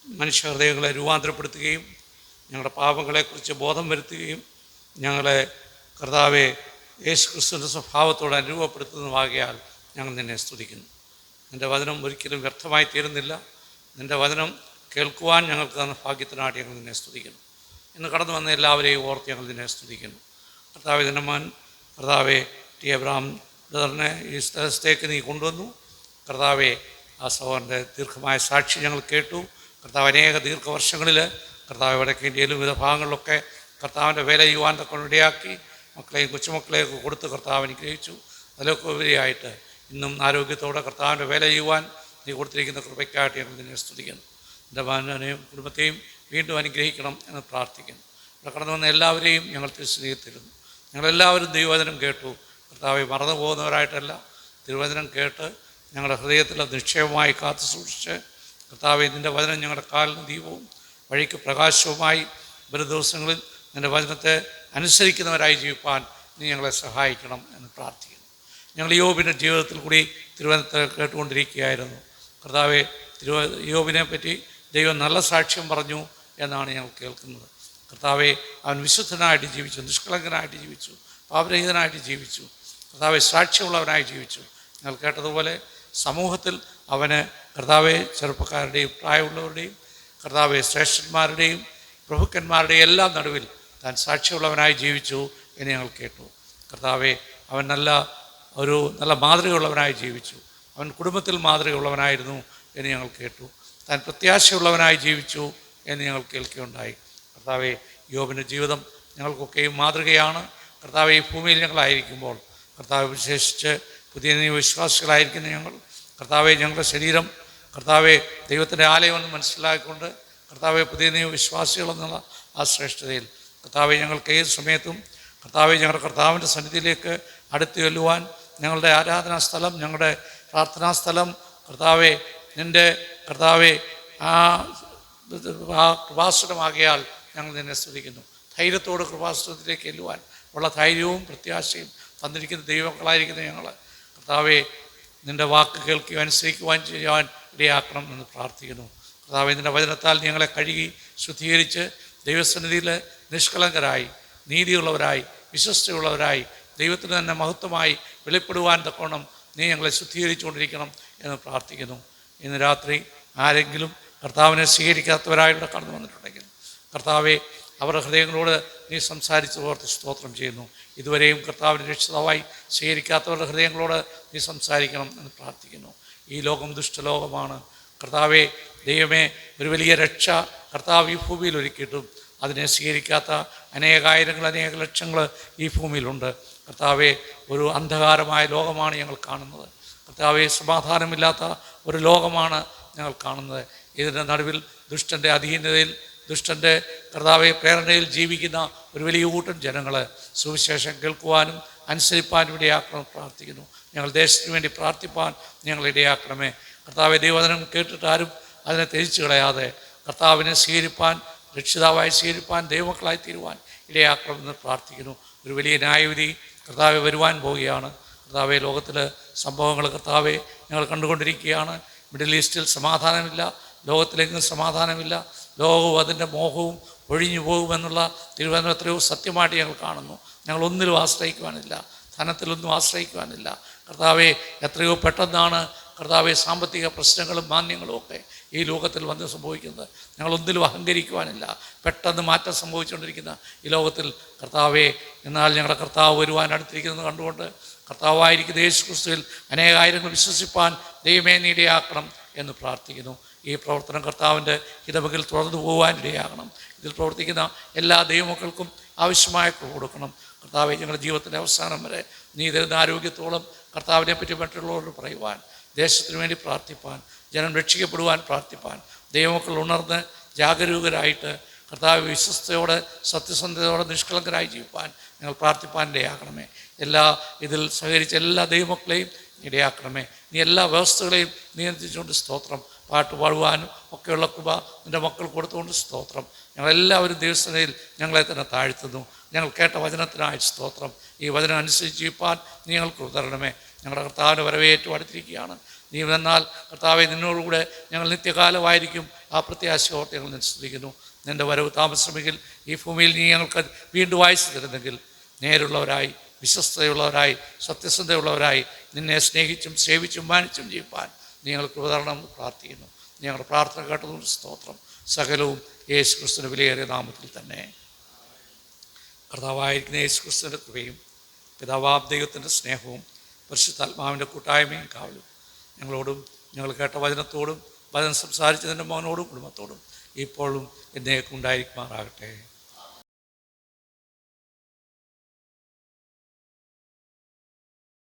S7: മനുഷ്യ ഹൃദയങ്ങളെ രൂപാന്തരപ്പെടുത്തുകയും ഞങ്ങളുടെ പാപങ്ങളെക്കുറിച്ച് ബോധം വരുത്തുകയും ഞങ്ങളെ കർത്താവെ യേശു ക്രിസ്തുവിൻ്റെ സ്വഭാവത്തോടെ അനുരൂപപ്പെടുത്തുന്നതാകിയാൽ ഞങ്ങൾ നിന്നെ സ്തുതിക്കുന്നു. നിൻ്റെ വചനം ഒരിക്കലും വ്യർത്ഥമായി തീരുന്നില്ല. നിൻ്റെ വചനം കേൾക്കുവാൻ ഞങ്ങൾക്ക് തന്ന ഭാഗ്യത്തിനായിട്ട് ഞങ്ങൾ നിന്നെ സ്തുതിക്കുന്നു. ഇന്ന് കടന്നു വന്ന എല്ലാവരെയും ഓർത്ത് ഞങ്ങൾ നിന്നെ സ്തുതിക്കുന്നു. കർത്താവെ, നിൻ്റെ മകൻ കർത്താവെ T. എബ്രഹാം ബ്രദറിനെ ഈ സ്ഥലത്തേക്ക് നീ കൊണ്ടുവന്നു. കർത്താവെ, ആ സഹോദരൻ്റെ ദീർഘമായ സാക്ഷി ഞങ്ങൾ കേട്ടു. കർത്താവ് അനേക ദീർഘവർഷങ്ങളിൽ കർത്താവ് വടക്കേ ഇന്ത്യയിലും വിവിധ ഭാഗങ്ങളിലൊക്കെ കർത്താവിൻ്റെ വേല ചെയ്യുവാൻ തക്കൊണ്ട് ഇടയാക്കി മക്കളെയും കൊച്ചുമക്കളെയൊക്കെ കൊടുത്ത് കർത്താവ് അനുഗ്രഹിച്ചു. അതിലൊക്കെ ഉപരിയായിട്ട് ഇന്നും ആരോഗ്യത്തോടെ കർത്താവിൻ്റെ വേല ചെയ്യുവാൻ നീ കൊടുത്തിരിക്കുന്ന കൃപയ്ക്കായിട്ട് ഞങ്ങൾ നിന്നെ സ്തുതിക്കുന്നു. എൻ്റെ മകനെയും കുടുംബത്തെയും വീണ്ടും അനുഗ്രഹിക്കണം എന്ന് പ്രാർത്ഥിക്കുന്നു. ഇവിടെ കടന്നു വന്ന എല്ലാവരെയും ഞങ്ങൾ തിരുസ്നേഹിത്തിരുന്നു. ഞങ്ങളെല്ലാവരും ദൈവവചനം കേട്ടു. കർത്താവെ, മറന്നു പോകുന്നവരായിട്ടല്ല, തിരുവചനം കേട്ട് ഞങ്ങളുടെ ഹൃദയത്തിൽ അത് നിക്ഷേപമായി കാത്തു സൂക്ഷിച്ച് കർത്താവെ, നിൻ്റെ വചനം ഞങ്ങളുടെ കാലിന് ദീപവും വഴിക്ക് പ്രകാശവുമായി വരും ദിവസങ്ങളിൽ നിൻ്റെ വചനത്തെ അനുസരിക്കുന്നവരായി ജീവിപ്പാൻ നീ ഞങ്ങളെ സഹായിക്കണം എന്ന് പ്രാർത്ഥിക്കുന്നു. ഞങ്ങൾ യോബിൻ്റെ ജീവിതത്തിൽ കൂടി തിരുവചനത്തെ കേട്ടുകൊണ്ടിരിക്കുകയായിരുന്നു. കർത്താവെ, യോബിനെ പറ്റി ദൈവം നല്ല സാക്ഷ്യം പറഞ്ഞു എന്നാണ് ഞങ്ങൾ കേൾക്കുന്നത്. കർത്താവെ, അവൻ വിശുദ്ധനായിട്ട് ജീവിച്ചു, നിഷ്കളങ്കനായിട്ട് ജീവിച്ചു, പാപരഹിതനായിട്ട് ജീവിച്ചു. കർത്താവെ, സാക്ഷ്യമുള്ളവനായി ജീവിച്ചു. ഞങ്ങൾ കേട്ടതുപോലെ സമൂഹത്തിൽ അവന് കർത്താവെ ചെറുപ്പക്കാരുടെയും പ്രായമുള്ളവരുടെയും കർത്താവെ ശ്രേഷ്ഠന്മാരുടെയും പ്രഭുക്കന്മാരുടെയും എല്ലാം നടുവിൽ താൻ സാക്ഷ്യമുള്ളവനായി ജീവിച്ചു എന്ന് ഞങ്ങൾ കേട്ടു. കർത്താവെ, അവൻ നല്ല മാതൃകയുള്ളവനായി ജീവിച്ചു. അവൻ കുടുംബത്തിൽ മാതൃകയുള്ളവനായിരുന്നു എന്ന് ഞങ്ങൾ കേട്ടു. താൻ പ്രത്യാശയുള്ളവനായി ജീവിച്ചു എന്ന് ഞങ്ങൾ കേൾക്കുകയുണ്ടായി. കർത്താവെ, യോബിൻ്റെ ജീവിതം ഞങ്ങൾക്കൊക്കെയും മാതൃകയാണ്. കർത്താവെ, ഈ ഭൂമിയിൽ ഞങ്ങളായിരിക്കുമ്പോൾ കർത്താവ് വിശേഷിച്ച് പുതിയ നിയമവിശ്വാസികളായിരിക്കുന്ന ഞങ്ങൾ കർത്താവെ, ഞങ്ങളുടെ ശരീരം കർത്താവെ ദൈവത്തിൻ്റെ ആലയമെന്ന് മനസ്സിലാക്കിക്കൊണ്ട് കർത്താവെ പുതിയ നിയമവിശ്വാസികളെന്നുള്ള ആ ശ്രേഷ്ഠതയിൽ കർത്താവെ ഞങ്ങൾക്ക് ഏത് സമയത്തും കർത്താവെ ഞങ്ങളുടെ കർത്താവിൻ്റെ സന്നിധിയിലേക്ക് അടുത്ത് ചെല്ലുവാൻ ഞങ്ങളുടെ ആരാധനാ സ്ഥലം, ഞങ്ങളുടെ പ്രാർത്ഥനാ സ്ഥലം കർത്താവെ നിൻ്റെ കർത്താവെ ആ കൃപാസനമാകിയാൽ ഞങ്ങൾ നിന്നെ സ്തുതിക്കുന്നു. ധൈര്യത്തോട് കൃപാസനത്തിലേക്ക് ചെല്ലുവാൻ ഉള്ള ധൈര്യവും പ്രത്യാശയും തന്നിരിക്കുന്ന ദൈവങ്ങളായിരിക്കുന്ന ഞങ്ങൾ കർത്താവെ നിൻ്റെ വാക്ക് കേൾക്കുകയും അനുസരിക്കുവാൻ ചെയ്യുവാൻ ഇടയാക്കണം എന്ന് പ്രാർത്ഥിക്കുന്നു. കർത്താവെ, നിൻ്റെ വചനത്താൽ ഞങ്ങളെ കഴുകി ശുദ്ധീകരിച്ച് ദൈവസന്നിധിയിൽ നിഷ്കളങ്കരായി നീതിയുള്ളവരായി വിശ്വസ്തയുള്ളവരായി ദൈവത്തിന് തന്നെ മഹത്വമായി വെളിപ്പെടുവാൻ തക്കോണം നീ ഞങ്ങളെ ശുദ്ധീകരിച്ചുകൊണ്ടിരിക്കണം എന്ന് പ്രാർത്ഥിക്കുന്നു. ഇന്ന് രാത്രി ആരെങ്കിലും കർത്താവിനെ സ്വീകരിക്കാത്തവരായിട്ട് കടന്നു വന്നിട്ടുണ്ടെങ്കിൽ കർത്താവെ, അവരുടെ ഹൃദയങ്ങളോട് നീ സംസാരിച്ച് ഓർത്ത് സ്തോത്രം ചെയ്യുന്നു. ഇതുവരെയും കർത്താവിനെ രക്ഷിതാവായി സ്വീകരിക്കാത്തവരുടെ ഹൃദയങ്ങളോട് നീ സംസാരിക്കണം എന്ന് പ്രാർത്ഥിക്കുന്നു. ഈ ലോകം ദുഷ്ടലോകമാണ്. കർത്താവെ, ദൈവമേ, ഒരു വലിയ രക്ഷ കർത്താവ് ഈ ഭൂമിയിൽ ഒരുക്കിയിട്ടും അതിനെ സ്വീകരിക്കാത്ത അനേകായിരങ്ങൾ അനേക ലക്ഷങ്ങൾ ഈ ഭൂമിയിലുണ്ട്. കർത്താവെ, ഒരു അന്ധകാരമായ ലോകമാണ് ഞങ്ങൾ കാണുന്നത്. കർത്താവെ, സമാധാനമില്ലാത്ത ഒരു ലോകമാണ് ഞങ്ങൾ കാണുന്നത്. ഇതിൻ്റെ നടുവിൽ ദുഷ്ടൻ്റെ അധീനതയിൽ, ദുഷ്ടൻ്റെ കർത്താവെ പ്രേരണയിൽ ജീവിക്കുന്ന ഒരു വലിയ കൂട്ടം ജനങ്ങൾ സുവിശേഷം കേൾക്കുവാനും അനുസരിപ്പാനും ഇടയാക്കണം പ്രാർത്ഥിക്കുന്നു. ഞങ്ങൾ ദേശത്തിന് വേണ്ടി പ്രാർത്ഥിപ്പാൻ ഞങ്ങൾ ഇടയാക്കണമേ. കർത്താവെ, ദൈവവചനം കേട്ടിട്ടാരും അതിനെ ത്യജിച്ചു കളയാതെ കർത്താവിനെ സ്വീകരിപ്പാൻ, രക്ഷിതാവായി സ്വീകരിപ്പാൻ, ദൈവമക്കളായി തീരുവാൻ ഇടയാക്കണമെന്ന് പ്രാർത്ഥിക്കുന്നു. ഒരു വലിയ ന്യായവിധി കർത്താവെ വരുവാൻ പോവുകയാണ്. കർത്താവെ, ലോകത്തിൽ സംഭവങ്ങൾ കർത്താവെ ഞങ്ങൾ കണ്ടുകൊണ്ടിരിക്കുകയാണ്. മിഡിൽ ഈസ്റ്റിൽ സമാധാനമില്ല, ലോകത്തിലെങ്ങും സമാധാനമില്ല. ലോകവും അതിൻ്റെ മോഹവും ഒഴിഞ്ഞു പോകുമെന്നുള്ള തിരുവചനം എത്രയോ സത്യമായിട്ട് ഞങ്ങൾ കാണുന്നു. ഞങ്ങൾ ഒന്നിലും ആശ്രയിക്കുവാനില്ല, ധനത്തിലൊന്നും ആശ്രയിക്കുവാനില്ല. കർത്താവെ, എത്രയോ പെട്ടെന്നാണ് കർത്താവെ സാമ്പത്തിക പ്രശ്നങ്ങളും മാന്യങ്ങളും ഒക്കെ ഈ ലോകത്തിൽ വന്ന് സംഭവിക്കുന്നത്. ഞങ്ങളൊന്നിലും അഹങ്കരിക്കുവാനില്ല. പെട്ടെന്ന് മാറ്റം സംഭവിച്ചുകൊണ്ടിരിക്കുന്ന ഈ ലോകത്തിൽ കർത്താവെ, എന്നാൽ ഞങ്ങളുടെ കർത്താവ് വരുവാൻ അടുത്തിരിക്കുന്നത് കണ്ടുകൊണ്ട് കർത്താവായിരിക്കുന്ന യേശു ക്രിസ്തുവിൽ അനേകായിരങ്ങൾ വിശ്വസിപ്പാൻ ദൈവമേ നീ ഇടയാക്കണം എന്ന് പ്രാർത്ഥിക്കുന്നു. ഈ പ്രവർത്തനം കർത്താവിൻ്റെ ഹിതമകിൽ തുടർന്നു പോകുവാൻ ഇടയാകണം. ഇതിൽ പ്രവർത്തിക്കുന്ന എല്ലാ ദൈവമക്കൾക്കും ആവശ്യമായ കൊടുക്കണം. കർത്താവെ, ഞങ്ങളുടെ ജീവിതത്തിൻ്റെ അവസാനം വരെ നീ തരുന്ന ആരോഗ്യത്തോളം കർത്താവിനെ പറ്റി മറ്റുള്ളവരോട് പറയുവാൻ, ദേശത്തിന് വേണ്ടി പ്രാർത്ഥിപ്പാൻ, ജനം രക്ഷിക്കപ്പെടുവാൻ പ്രാർത്ഥിപ്പാൻ, ദൈവമക്കൾ ഉണർന്ന് ജാഗരൂകരായിട്ട് കർത്താവ് വിശ്വസ്തയോടെ സത്യസന്ധതയോടെ നിഷ്കളങ്കരായി ജീവിപ്പാൻ ഞങ്ങൾ പ്രാർത്ഥിപ്പാൻ ഇടയാക്കണമേ. എല്ലാ ഇതിൽ സഹകരിച്ച എല്ലാ ദൈവമക്കളെയും ഇടയാക്കണമേ. നീ എല്ലാ വ്യവസ്ഥകളെയും നിയന്ത്രിച്ചുകൊണ്ട് സ്തോത്രം. പാട്ട് പാടുവാനും ഒക്കെയുള്ള കൃപ നിൻ്റെ മക്കൾ കൊടുത്തുകൊണ്ട് സ്തോത്രം. ഞങ്ങളെല്ലാവരും ദൈവസന്നിധിയിൽ ഞങ്ങളെ തന്നെ താഴ്ത്തുന്നു. ഞങ്ങൾ കേട്ട വചനത്തിനായി സ്തോത്രം. ഈ വചനം അനുസരിച്ച് ജീവിപ്പാൻ നീ ഞങ്ങൾക്ക് തരണമേ. ഞങ്ങളുടെ കർത്താവിൻ്റെ വരവേറ്റവും അടുത്തിരിക്കുകയാണ്. നീ വന്നാൽ കർത്താവെ, നിന്നോടുകൂടെ ഞങ്ങൾ നിത്യകാലമായിരിക്കും. ആ പ്രത്യാശയോർത്ത് ഞങ്ങൾ നിശ്ചയിക്കുന്നു. നിൻ്റെ വരവ് താമസമെങ്കിൽ ഈ ഭൂമിയിൽ നീ ഞങ്ങൾക്ക് വീണ്ടും വായിച്ചു തരുന്നെങ്കിൽ നേരുള്ളവരായി, വിശ്വസ്തയുള്ളവരായി, സത്യസന്ധയുള്ളവരായി നിന്നെ സ്നേഹിച്ചും സേവിച്ചും മാനിച്ചും ജീവിപ്പാൻ നീ ഞങ്ങൾക്ക് ഉദാഹരണമെന്ന് പ്രാർത്ഥിക്കുന്നു. ഞങ്ങളുടെ പ്രാർത്ഥന കേട്ടതുകൊണ്ട് സ്തോത്രം. സകലവും യേശു ക്രിസ്തുവിൻ്റെ വിലയേറിയ നാമത്തിൽ തന്നെ. കർത്താവായിരിക്കുന്ന യേശു ക്രിസ്തുവിൻ്റെ കൃപയും പിതാവാം ദൈവത്തിൻ്റെ സ്നേഹവും പരിശുദ്ധാത്മാവിൻ്റെ കൂട്ടായ്മയും കാവലും ഞങ്ങളോടും ഞങ്ങൾ കേട്ട വചനത്തോടും വചനം സംസാരിച്ചതിൻ്റെ മകനോടും കുടുംബത്തോടും ഇപ്പോഴും എന്നേക്കും ഉണ്ടായിരിക്കുമാറാകട്ടെ.